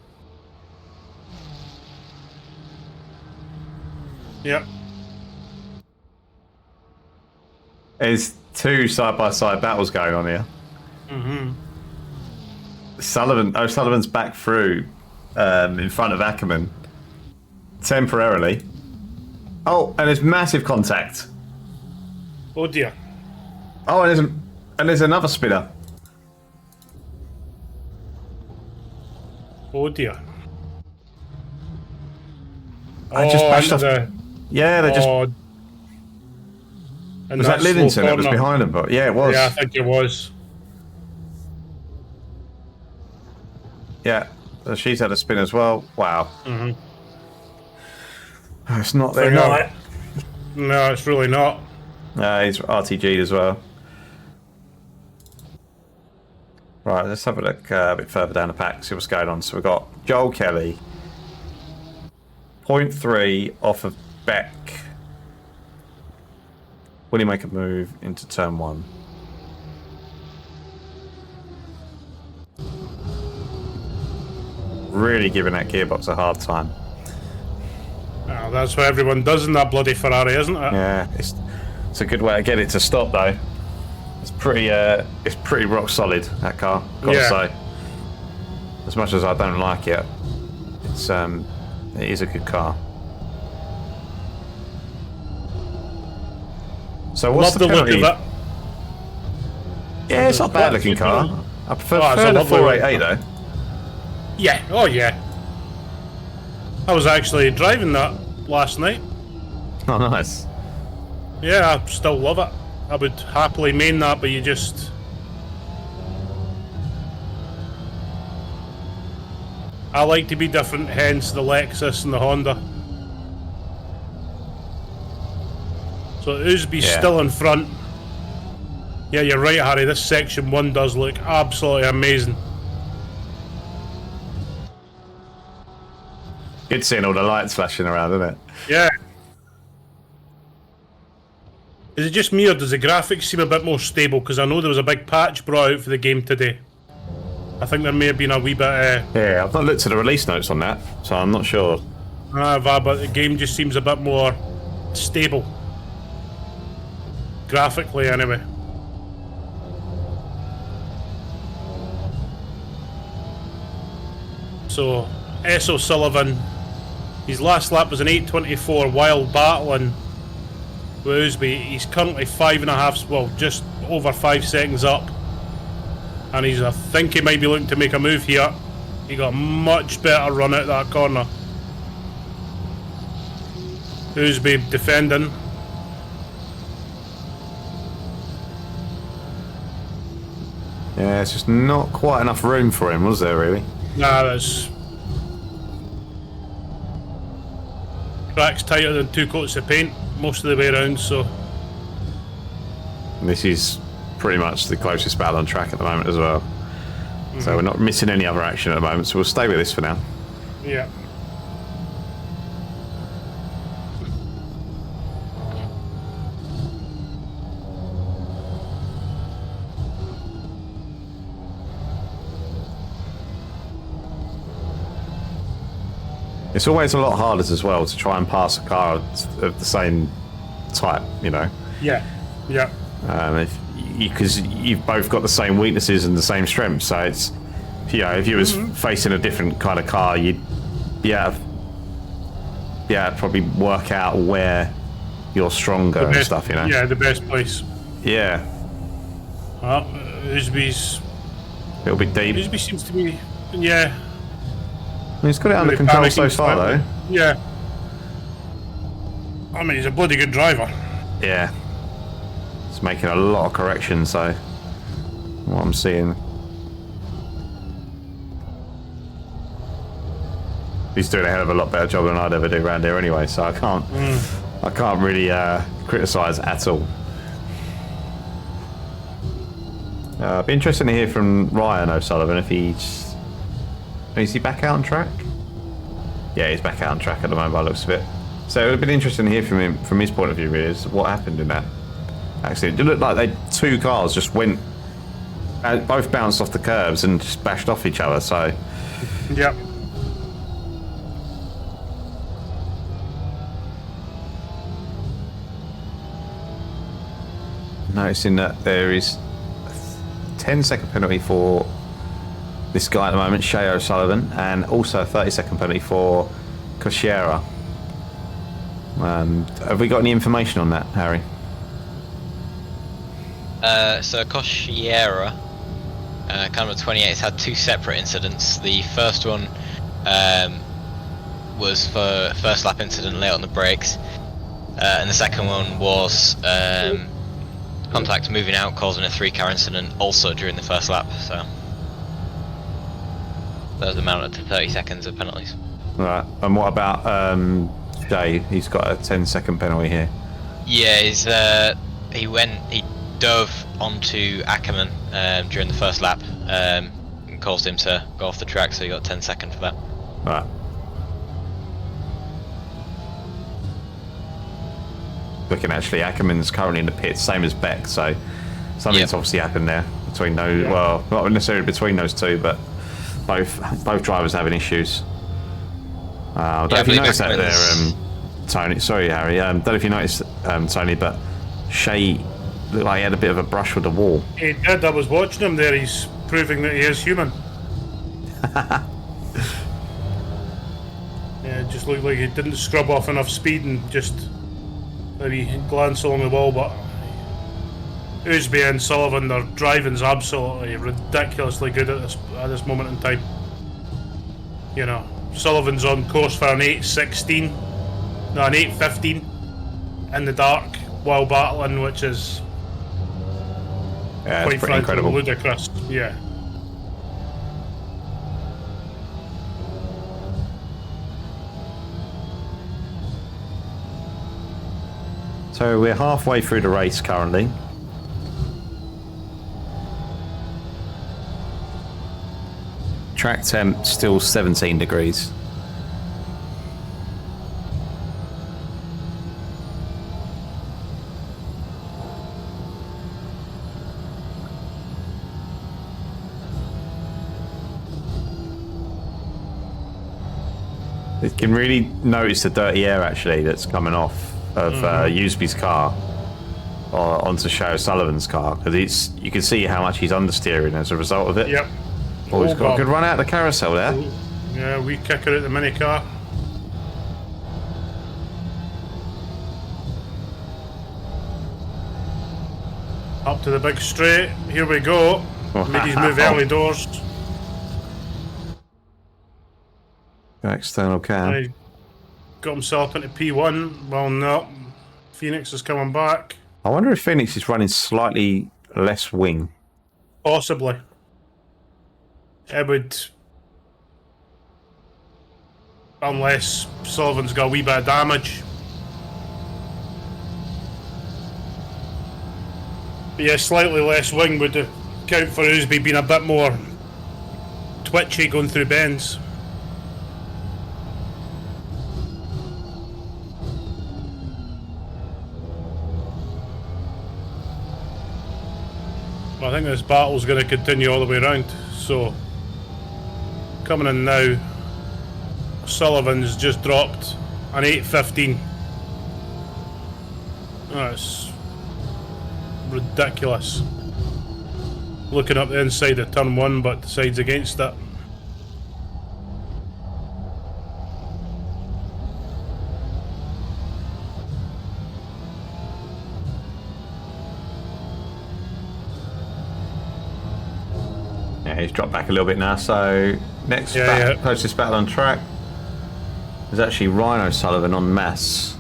Yep. There's two side-by-side battles going on here. O'Sullivan's back through in front of Ackerman temporarily. Oh, and there's massive contact. Oh dear. Oh, and there's another spinner. Oh dear. I just bashed into off. Yeah, they just. and Was that slow Livingston that was corner. behind him? But yeah, it was. Yeah, I think it was. Yeah, so she's had a spin as well. Wow. It's not there. No, it's really not. He's RTG'd as well. Right, let's have a look a bit further down the pack, see what's going on. So we've got Joel Kelly, 0.3 off of Beck. Will he make a move into turn 1? Really giving that gearbox a hard time. Oh, that's what everyone does in that bloody Ferrari, isn't it? Yeah, it's a good way to get it to stop though. It's pretty rock solid, that car, gotta say. As much as I don't like it, it is a good car. So what's Love the the look penalty? of it. Yeah, it's not a bad looking car. I prefer Oh, it's a the lovely 488 though. Yeah, oh yeah. I was actually driving that last night. Oh, nice. Yeah, I still love it. I would happily main that, but you just... I like to be different, hence the Lexus and the Honda. So Usby's still in front. Yeah, you're right, Harry. This section 1 does look absolutely amazing. Good seeing all the lights flashing around, isn't it? Yeah. Is it just me, or does the graphics seem a bit more stable? Because I know there was a big patch brought out for the game today. I think there may have been a wee bit... Yeah, I've not looked at the release notes on that, so I'm not sure. but the game just seems a bit more stable. Graphically, anyway. So, S. O'Sullivan His last lap was an 8:24 while battling with Usby. He's currently 5.5, well, just over 5 seconds up. And I think he might be looking to make a move here. He got a much better run out that corner. Usby defending. Yeah, it's just not quite enough room for him, was there, really? Nah, that's... Track's tighter than 2 coats of paint most of the way around, so... This is pretty much the closest battle on track at the moment as well. Mm-hmm. So we're not missing any other action at the moment, so we'll stay with this for now. Yeah. It's always a lot harder as well to try and pass a car of the same type, you know. Yeah, yeah. Because you've both got the same weaknesses and the same strengths, so it's, you know, if you was facing a different kind of car, you'd probably work out where you're stronger and stuff, you know. Yeah, the best place. Yeah. Usby's... It'll be deep. Usby seems to be, yeah. He's got it under control so far, though. Yeah. I mean, he's a bloody good driver. Yeah. He's making a lot of corrections, so... What I'm seeing... He's doing a hell of a lot better job than I'd ever do around here anyway, so I can't really criticise at all. Be interesting to hear from Ryan O'Sullivan if he's... Is he back out on track? Yeah, he's back out on track at the moment by the looks of it. So it would have been interesting to hear from him, from his point of view, really, is what happened in that accident. It looked like two cars just went, both bounced off the curbs and just bashed off each other, so... Yep. Noticing that there is a 10-second penalty for this guy at the moment, Shay O'Sullivan, and also a 30-second penalty for Cosciera. Have we got any information on that, Harry? So Cosciera, number 28, has had 2 separate incidents. The first one was for first lap incident late on the brakes, and the second one was contact moving out causing a 3-car incident also during the first lap. So those amounted to 30 seconds of penalties. Right, and what about Jay? He's got a 10-second penalty here. Yeah, he dove onto Ackerman during the first lap and caused him to go off the track, so he got 10 seconds for that. Right. Looking actually, Ackerman's currently in the pits, same as Beck, so something's obviously happened there between those. Yeah. Well, not necessarily between those two, but both drivers having issues. I don't know if you noticed that there, Tony. Sorry, Harry. Don't know if you noticed, Tony, but Shay looked like he had a bit of a brush with the wall. He did. I was watching him there. He's proving that he is human. Yeah, it just looked like he didn't scrub off enough speed and just maybe glance along the wall, but Usby and Sullivan, their driving's absolutely ridiculously good at this moment in time. You know, Sullivan's on course for an 8:16, no, an 8:15 in the dark while battling, which is quite frankly incredible. Ludicrous. Yeah. So we're halfway through the race currently. Track temp still 17 degrees. You can really notice the dirty air actually that's coming off of Usby's car onto Shay O'Sullivan's car, because you can see how much he's understeering as a result of it. Yep. Oh, he's got a good run out of the carousel there. Yeah, we kicker at the mini car. Up to the big straight. Here we go. Made his move early doors. External cam. He got himself into P1. Well, no. Phoenix is coming back. I wonder if Phoenix is running slightly less wing. Possibly. It would... Unless Sullivan's got a wee bit of damage. But yeah, slightly less wing would account for Oosby being a bit more twitchy going through bends. I think this battle's going to continue all the way around, so coming in now, Sullivan's just dropped an 8.15. That's ridiculous. Looking up the inside of turn 1, but decides against it. Yeah, he's dropped back a little bit now. So next closest battle on track is actually Rhino Sullivan on Mass.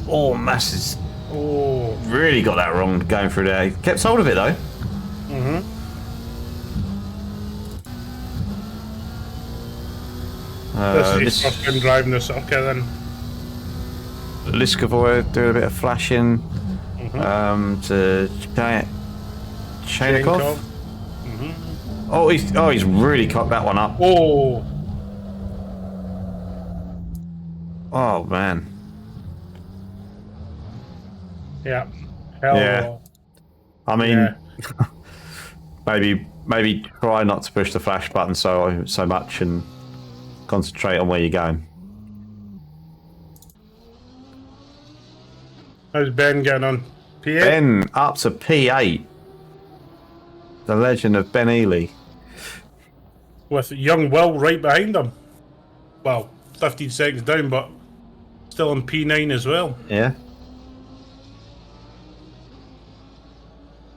Oh, Mass is really got that wrong going through there. He kept hold of it though. This is first time driving this. Okay then. Liskavoy doing a bit of flashing to Chainikov. Oh, he's really cocked that one up. Oh man. Yeah. Hell yeah. I mean, maybe try not to push the flash button so much and concentrate on where you're going. How's Ben getting on? P8? Ben up to P8. The legend of Ben Ely. With young Will right behind him. Well, 15 seconds down, but still on P9 as well. Yeah.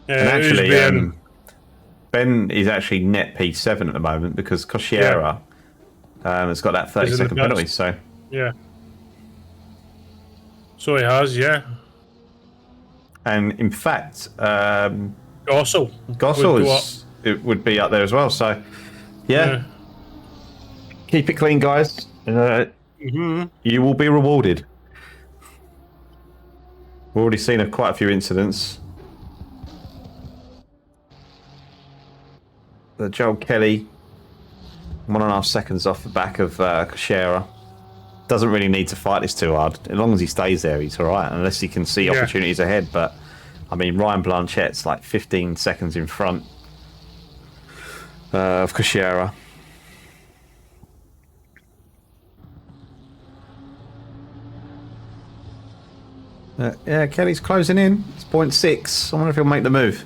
And actually, Ben is actually net P7 at the moment because Koshiera has got that 30-second penalty. So yeah. So he has, yeah. And in fact, Gossel would be up there as well. So yeah. Keep it clean, guys. You will be rewarded. We've already seen quite a few incidents. The Joel Kelly, 1.5 seconds off the back of Koshiera. Doesn't really need to fight this too hard. As long as he stays there, he's all right. Unless he can see opportunities ahead. But I mean, Ryan Blanchette's like 15 seconds in front of Koshiera. Yeah, Kelly's closing in. It's 0.6. I wonder if he'll make the move.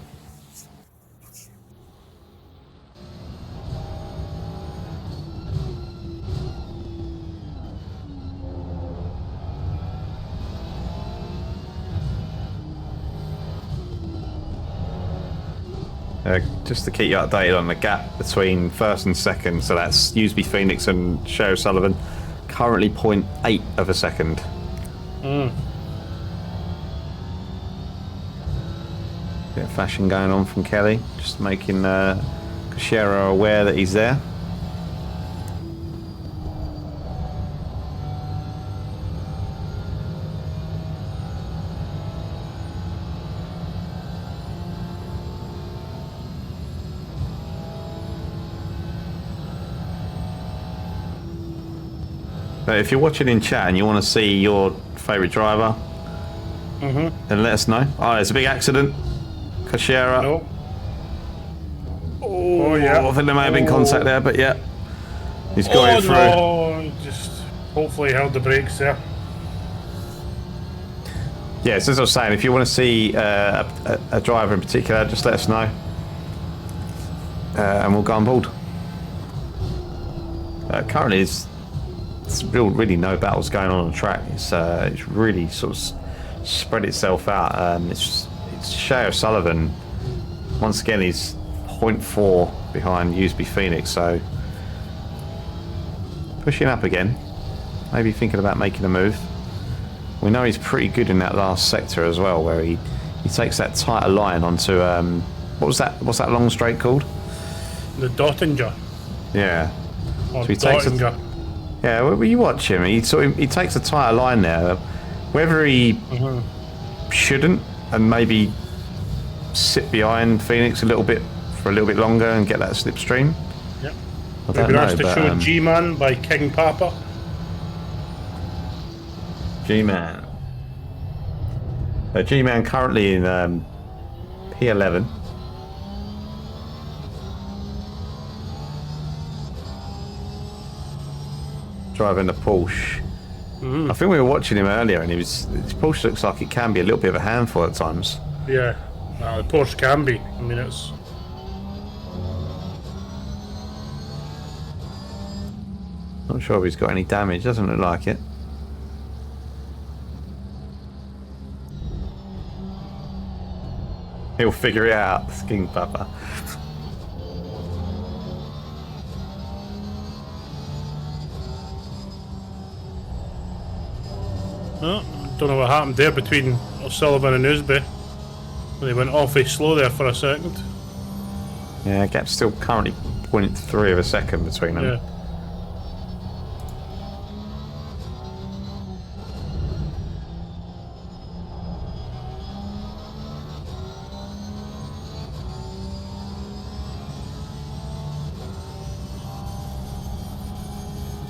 Just to keep you updated on the gap between first and second, so that's Usby Phoenix and Sherry Sullivan, currently 0.8 of a second. Bit of flashing going on from Kelly, just making Koshiera aware that he's there. If you're watching in chat and you want to see your favourite driver, then let us know. Oh, there's a big accident. Koshiera. No. Oh, yeah. I think there may have been contact there, but yeah. He's got it through. No. Just hopefully held the brakes there. Yeah, so as I was saying, if you want to see a driver in particular, just let us know. And we'll go on board. Currently, there's really no battles going on the track. It's really sort of spread itself out. It's it's Shea O'Sullivan. Once again, he's 0.4 behind Usby Phoenix, so pushing up again. Maybe thinking about making a move. We know he's pretty good in that last sector as well, where he takes that tighter line onto what's that long straight called? The Dottinger. Yeah. Or So he takes Dottinger. Yeah, well, you watch him. He takes a tighter line there. Whether he shouldn't, and maybe sit behind Phoenix a little bit for a little bit longer and get that slipstream. Yep. I don't Maybe know, that's to but, show G-Man by King Papa. G-Man. G-Man currently in P11. Driving the Porsche. I think we were watching him earlier, and his Porsche looks like it can be a little bit of a handful at times. Yeah. The Porsche can be. I mean, it's... Not sure if he's got any damage. Doesn't look like it. He'll figure it out, King Papa. Oh, don't know what happened there between O'Sullivan and Usby. They went awfully slow there for a second. Yeah, gap's still currently 0.3 of a second between them. Yeah.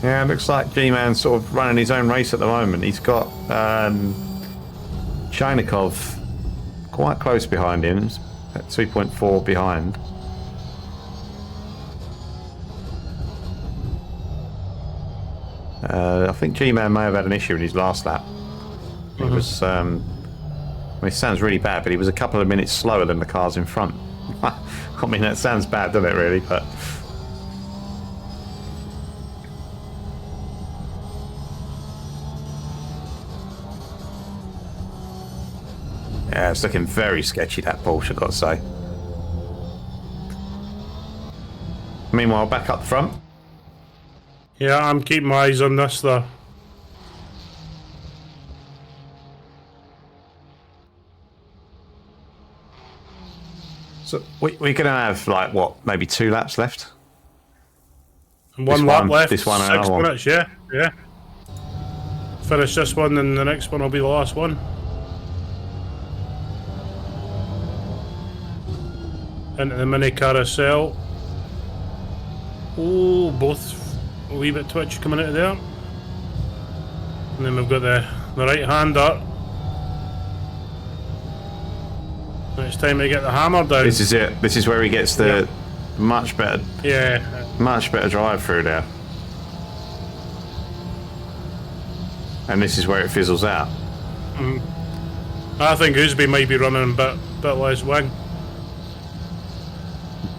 Yeah, it looks like G-Man's sort of running his own race at the moment. He's got Chainikov quite close behind him, at 2.4 behind. I think G-Man may have had an issue in his last lap. He was, I mean, it sounds really bad, but he was a couple of minutes slower than the cars in front. I mean, that sounds bad, doesn't it, really? But yeah, it's looking very sketchy, that Porsche, I've got to say. Meanwhile, back up front. Yeah, I'm keeping my eyes on this though. So we're going to have, like, what, maybe 2 laps left? And one lap left. This one and 6 another one. minutes, yeah. Yeah. Finish this one, and the next one will be the last one. Into the mini carousel. Oh, both a wee bit twitch coming out of there. And then we've got the right hander. And it's time to get the hammer down. This is it. This is where he gets the much better drive through there. And this is where it fizzles out. I think Usby might be running a bit less wing.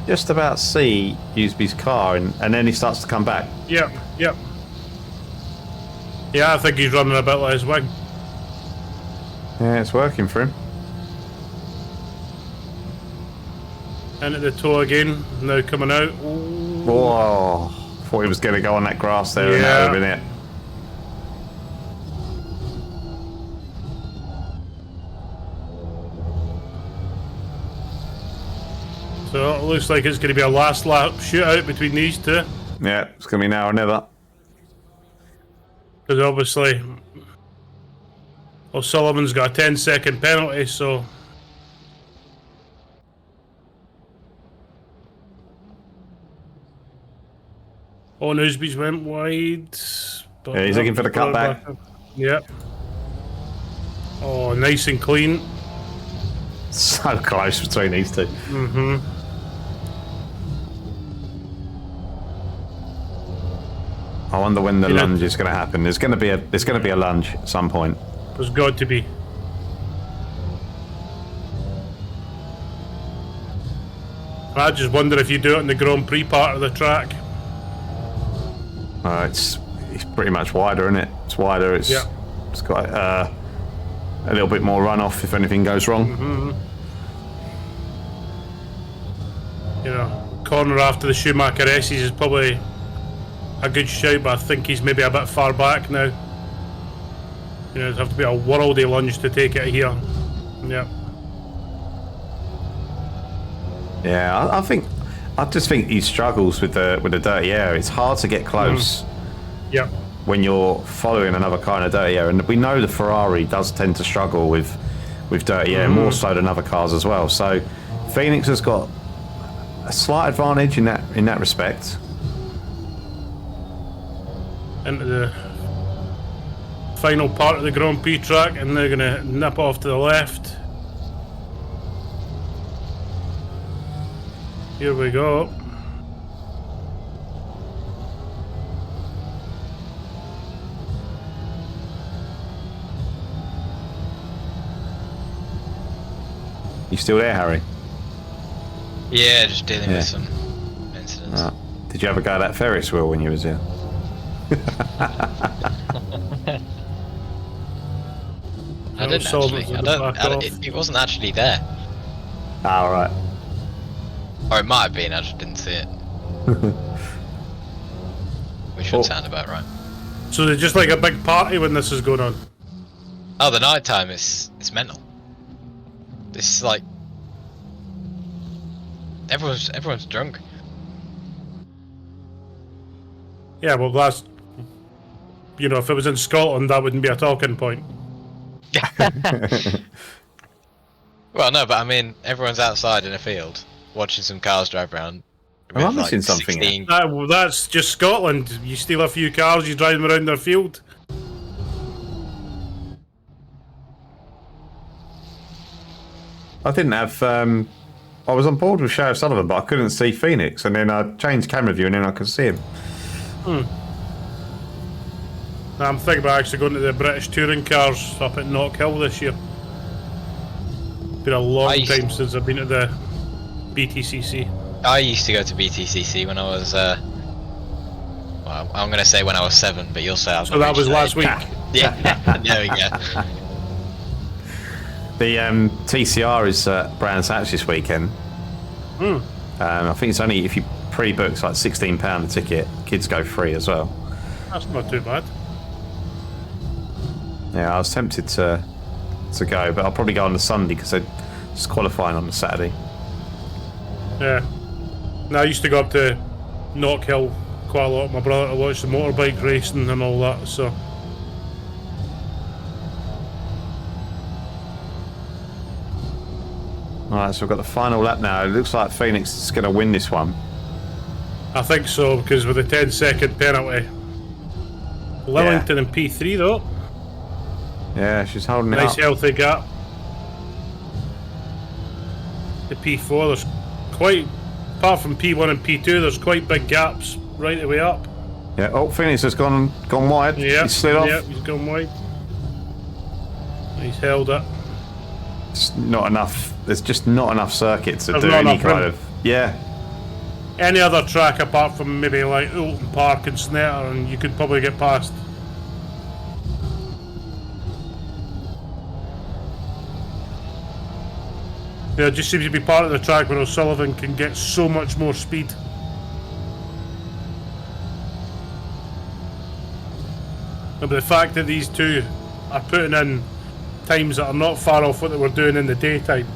Just about see Usby's car, and then he starts to come back. Yep. Yeah, I think he's running a bit less wing. Yeah, it's working for him. Into the toe again, now coming out. Ooh. Whoa! Thought he was going to go on that grass there, and that would have been it. So it looks like it's going to be a last lap shootout between these two. Yeah, it's going to be now or never. Because obviously O'Sullivan's got a 10-second penalty, so... Oh, Newsby's went wide. But Yeah, he's looking for the cutback. Yep. Oh, nice and clean. So close between these two. I wonder when the lunge is going to happen. There's going to be a lunge at some point. There's got to be. I just wonder if you do it in the Grand Prix part of the track. It's pretty much wider, isn't it? It's wider. It's got a little bit more runoff if anything goes wrong. You know, corner after the Schumacher S's is probably a good shout, but I think he's maybe a bit far back now. You know, it'd have to be a worldy lunge to take it here. Yeah. Yeah, I just think he struggles with the dirty air. It's hard to get close. Yeah. When you're following another car in a dirty air, and we know the Ferrari does tend to struggle with dirty air more so than other cars as well. So Phoenix has got a slight advantage in that respect. Into the final part of the Grand Prix track, and they're going to nip off to the left. Here we go. You still there, Harry? Yeah, just dealing with some incidents. Did you ever go that Ferris wheel when you was here? I didn't actually. It wasn't actually there. Ah, right. Or it might have been, I just didn't see it. Which should sound about right. So they're just like a big party when this is going on? Oh, the night time is mental. This is like... Everyone's drunk. Yeah, well that's... You know, if it was in Scotland, that wouldn't be a talking point. Well, no, but I mean, everyone's outside in a field, watching some cars drive around. Am I missing something? Well, that's just Scotland. You steal a few cars, you drive them around their field. I didn't have. I was on board with Sheriff Sullivan, but I couldn't see Phoenix, and then I changed camera view, and then I could see him. I'm thinking about actually going to the British touring cars up at Knockhill this year. Been a long time since I've been to the BTCC. I used to go to BTCC when I was, well, I'm going to say when I was 7, but you'll say I was. So that was last week. Yeah, there we go. The TCR is Brands Hatch this weekend. I think it's only if you pre-book, it's like £16 a ticket. Kids go free as well. That's not too bad. Yeah, I was tempted to go, but I'll probably go on the Sunday because they're just qualifying on the Saturday. Yeah. Now I used to go up to Knockhill quite a lot with my brother to watch the motorbike racing and all that, so... Alright, so we've got the final lap now. It looks like Phoenix is going to win this one. I think so, because with the 10-second penalty. Lillington in P3 though. Yeah, she's holding it up. Nice healthy gap. The P4, there's quite, apart from P1 and P2, there's quite big gaps right the way up. Yeah, oh, Phoenix has gone wide. Yeah, He's slid off. Yeah, he's gone wide. He's held it. It's not enough. There's just not enough circuit to There's do not any enough kind room. of... Yeah. Any other track apart from maybe like Oulton Park and Snetter, and you could probably get past. Yeah, it just seems to be part of the track where O'Sullivan can get so much more speed. But the fact that these two are putting in times that are not far off what they were doing in the daytime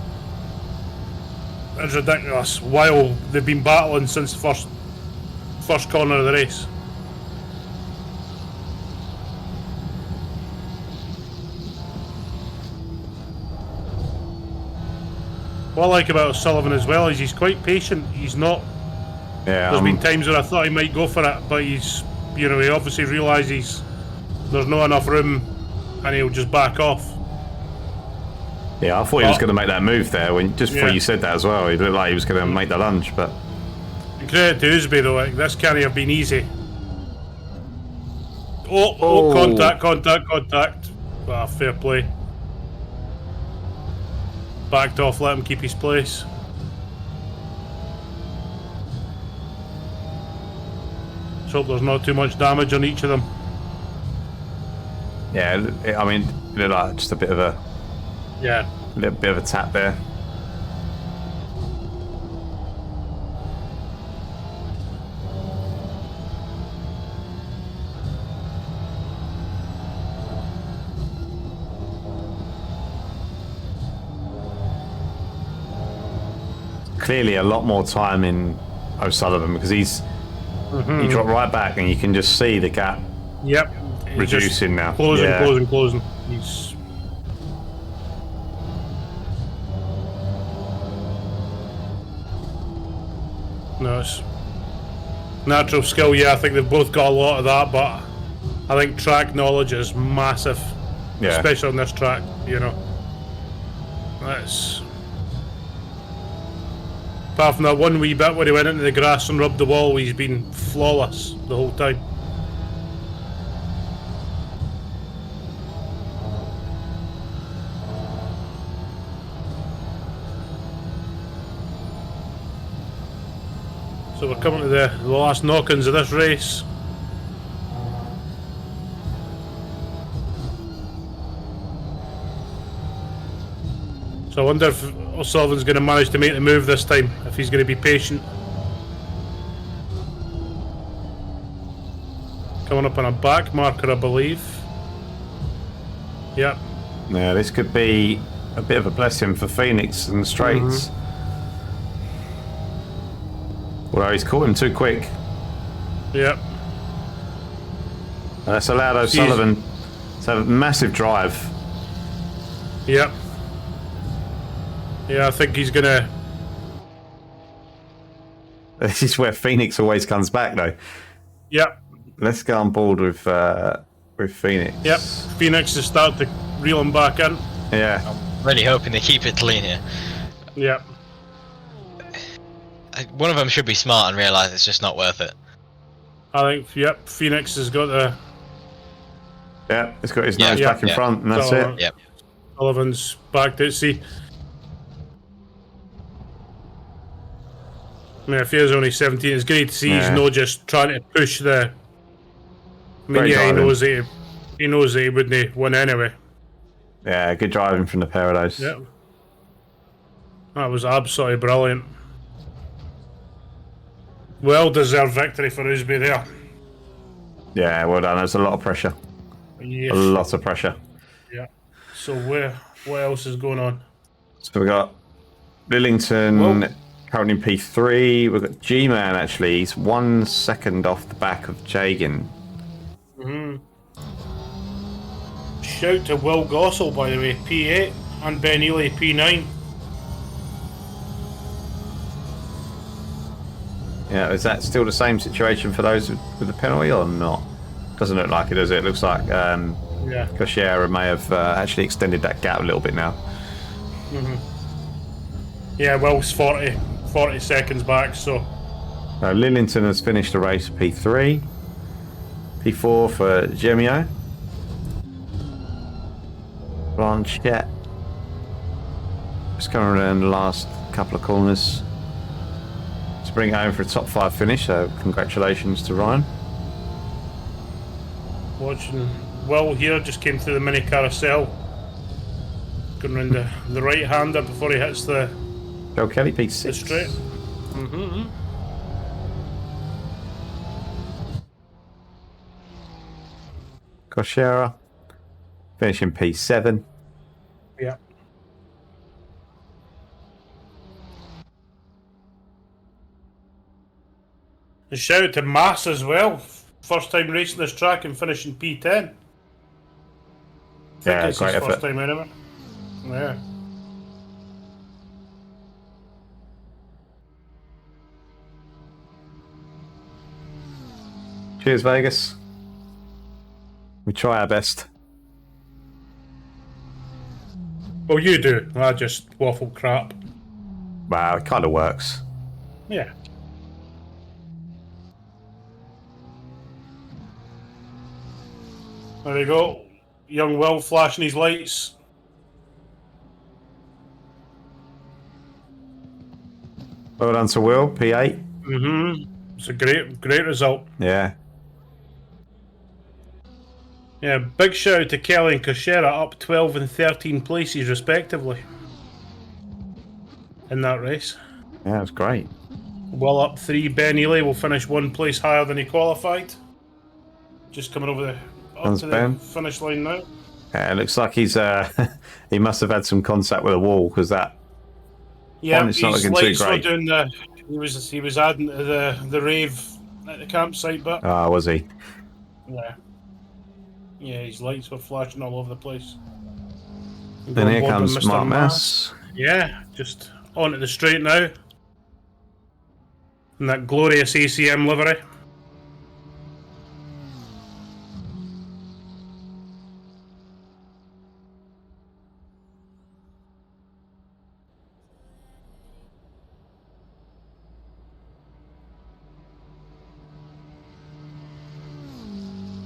is ridiculous, while they've been battling since the first corner of the race. What I like about O'Sullivan as well is he's quite patient. He's not... Yeah. There's been times where I thought he might go for it, but he's, you know, he obviously realises there's not enough room and he'll just back off. Yeah, I thought he was going to make that move there when just before you said that as well. He looked like he was going to make the lunge, but... And credit to Usby though, like, this can't have been easy. Oh, contact. Ah, fair play. Backed off, let him keep his place. Let's hope there's not too much damage on each of them. Yeah, I mean, it looked like just a bit of a... Yeah. A little bit of a tap there. clearly a lot more time in O'Sullivan because he dropped right back, and you can just see the gap. Yep. Reducing now. Closing. He's... No, it's natural skill. Yeah, I think they've both got a lot of that, but I think track knowledge is massive, especially on this track. You know, that's apart from that one wee bit where he went into the grass and rubbed the wall. He's been flawless the whole time. So we're coming to the last knock-ins of this race. So I wonder if O'Sullivan's going to manage to make the move this time, if he's going to be patient. Coming up on a back marker, I believe. Yep. Yeah, this could be a bit of a blessing for Phoenix and the straights. Well, he's caught him too quick. Yep. That's allowed O'Sullivan to have a massive drive. Yep. Yeah, I think he's gonna... This is where Phoenix always comes back, though. Yep. Let's go on board with Phoenix. Yep. Phoenix is starting to reel him back in. Yeah. I'm really hoping they keep it clean here. Yep. One of them should be smart and realise it's just not worth it. I think, yep, Phoenix has got the... Yeah, he's got his nose back in front, and that's it. Yep. Sullivan's back to see. I mean, if he is only 17, it's great to see he's not just trying to push the... I mean, Great driving. he knows that he wouldn't win anyway. Yeah, good driving from the pair of those. Yep. That was absolutely brilliant. Well-deserved victory for Usby there. Yeah, well done. There's a lot of pressure. Yeah. A lot of pressure. Yeah. So what else is going on? So we've got Lillington currently in P3. We've got G-Man, actually. He's 1 second off the back of Jagan. Shout to Will Gossel, by the way, P8, and Ben Ely, P9. Yeah, is that still the same situation for those with the penalty or not? Doesn't look like it, does it? It looks like Koshera may have actually extended that gap a little bit now. Yeah, Will's 40 seconds back, so... Lillington has finished the race P3. P4 for Gemio. Blanchette. Just coming around the last couple of corners to bring it home for a top 5 finish, so congratulations to Ryan. Watching Will here, just came through the mini carousel. Going round the right-hander before he hits the Joe Kelly P6. the straight. Koshera finishing P7. Yeah. A shout out to Mass as well. First time racing this track and finishing P10. I think it's great his effort. first time anyway. Yeah. Cheers, Vegas. We try our best. Well, you do. I just waffle crap. Wow, it kind of works. Yeah. There we go. Young Will flashing his lights. Well done to Will, P8. It's a great result. Yeah. Yeah, big shout out to Kelly and Koshera, up 12 and 13 places respectively in that race. Yeah, it was great. Will up 3. Ben Ely will finish 1 place higher than he qualified. Just coming over up to the finish line now. Yeah, it looks like he's he must have had some contact with a wall because that Yeah, it's not his looking too lights were great. doing the. He was adding to the rave at the campsite, but Ah, was he? yeah, his lights were flashing all over the place. And here comes Mark Mass. Yeah, just onto the straight now. In that glorious ACM livery.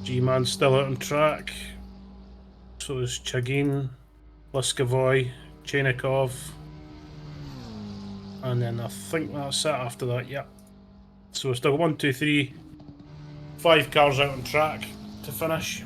G-Man still out on track. So is Chagin, Liskavoy, Chenikov. And then I think that's it after that, yeah. So we're still 1, 2, 3, 5 cars out on track to finish.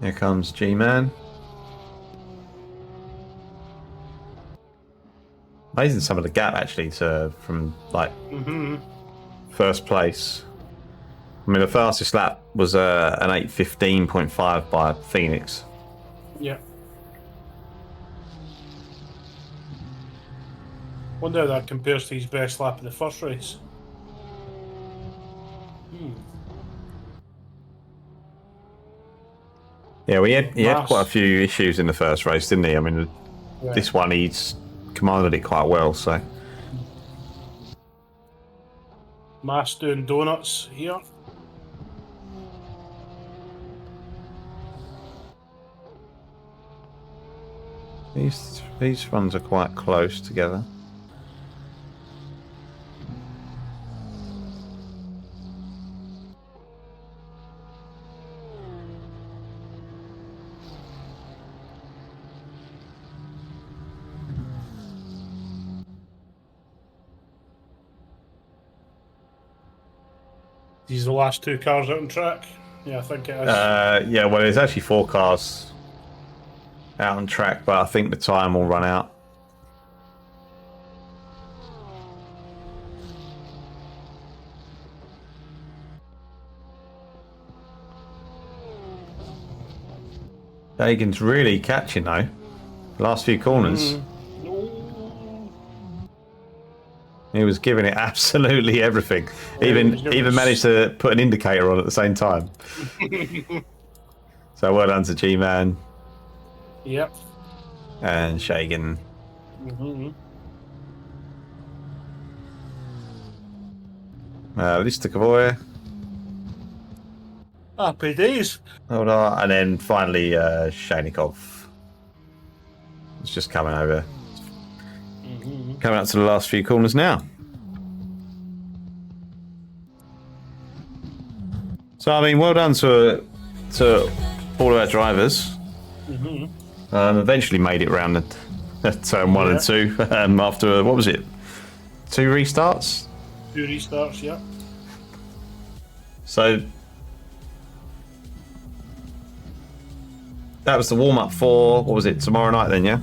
Here comes G-Man. Amazing some of the gap actually from like first place. I mean, the fastest lap was an 8:15.5 by Phoenix. Yeah. Wonder how that compares to his best lap in the first race. Yeah, he had quite a few issues in the first race, didn't he? I mean, this one he's commanded it quite well, so. Mass doing donuts here. These runs are quite close together. These are the last 2 cars out on track. Yeah, I think it is. Yeah, well, there's actually 4 cars out on track, but I think the time will run out. Hagen's really catching though. Last few corners. He was giving it absolutely everything. Even managed to put an indicator on at the same time. So well done to G-Man. Yep. And Shagan. Listakavoy. Happy days. Hold on. And then finally Shainikov. It's just coming over. Coming up to the last few corners now. So I mean, well done to all of our drivers. Eventually made it round at turn 1 and 2 after what was it? 2 restarts. 2 restarts, yeah. So that was the warm up for what was it? Tomorrow night then, yeah.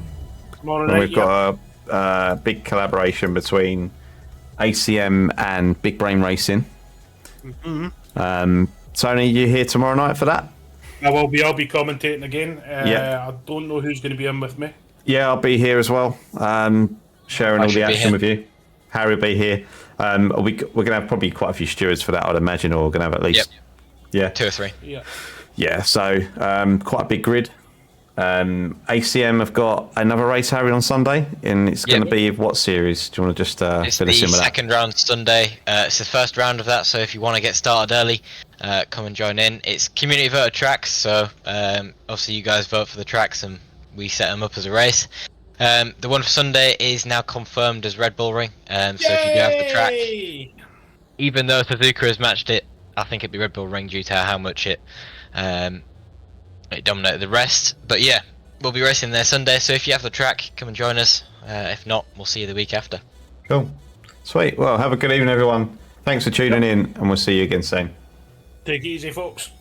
Tomorrow and night. We've got a big collaboration between ACM and Big Brain Racing. Tony, you here tomorrow night for that? I will be. I'll be commentating again. Yeah. I don't know who's going to be in with me. Yeah, I'll be here as well, sharing all the action with you. Harry will be here. We're going to have probably quite a few stewards for that, I'd imagine, or we're going to have at least 2 or 3. Yeah, so quite a big grid. ACM have got another race, Harry, on Sunday, and it's going to be what series? Do you want to just fill us in with that? It's the second round Sunday. It's the first round of that, so if you want to get started early, come and join in. It's community voted tracks, so obviously you guys vote for the tracks and we set them up as a race. The one for Sunday is now confirmed as Red Bull Ring, so if you do have the track, even though Suzuka has matched it, I think it'd be Red Bull Ring due to how much it dominated the rest. But yeah, we'll be racing there Sunday, so if you have the track, come and join us. If not, we'll see you the week after. Cool. Sweet. Well, have a good evening, everyone. Thanks for tuning in, and we'll see you again soon. Take it easy, folks.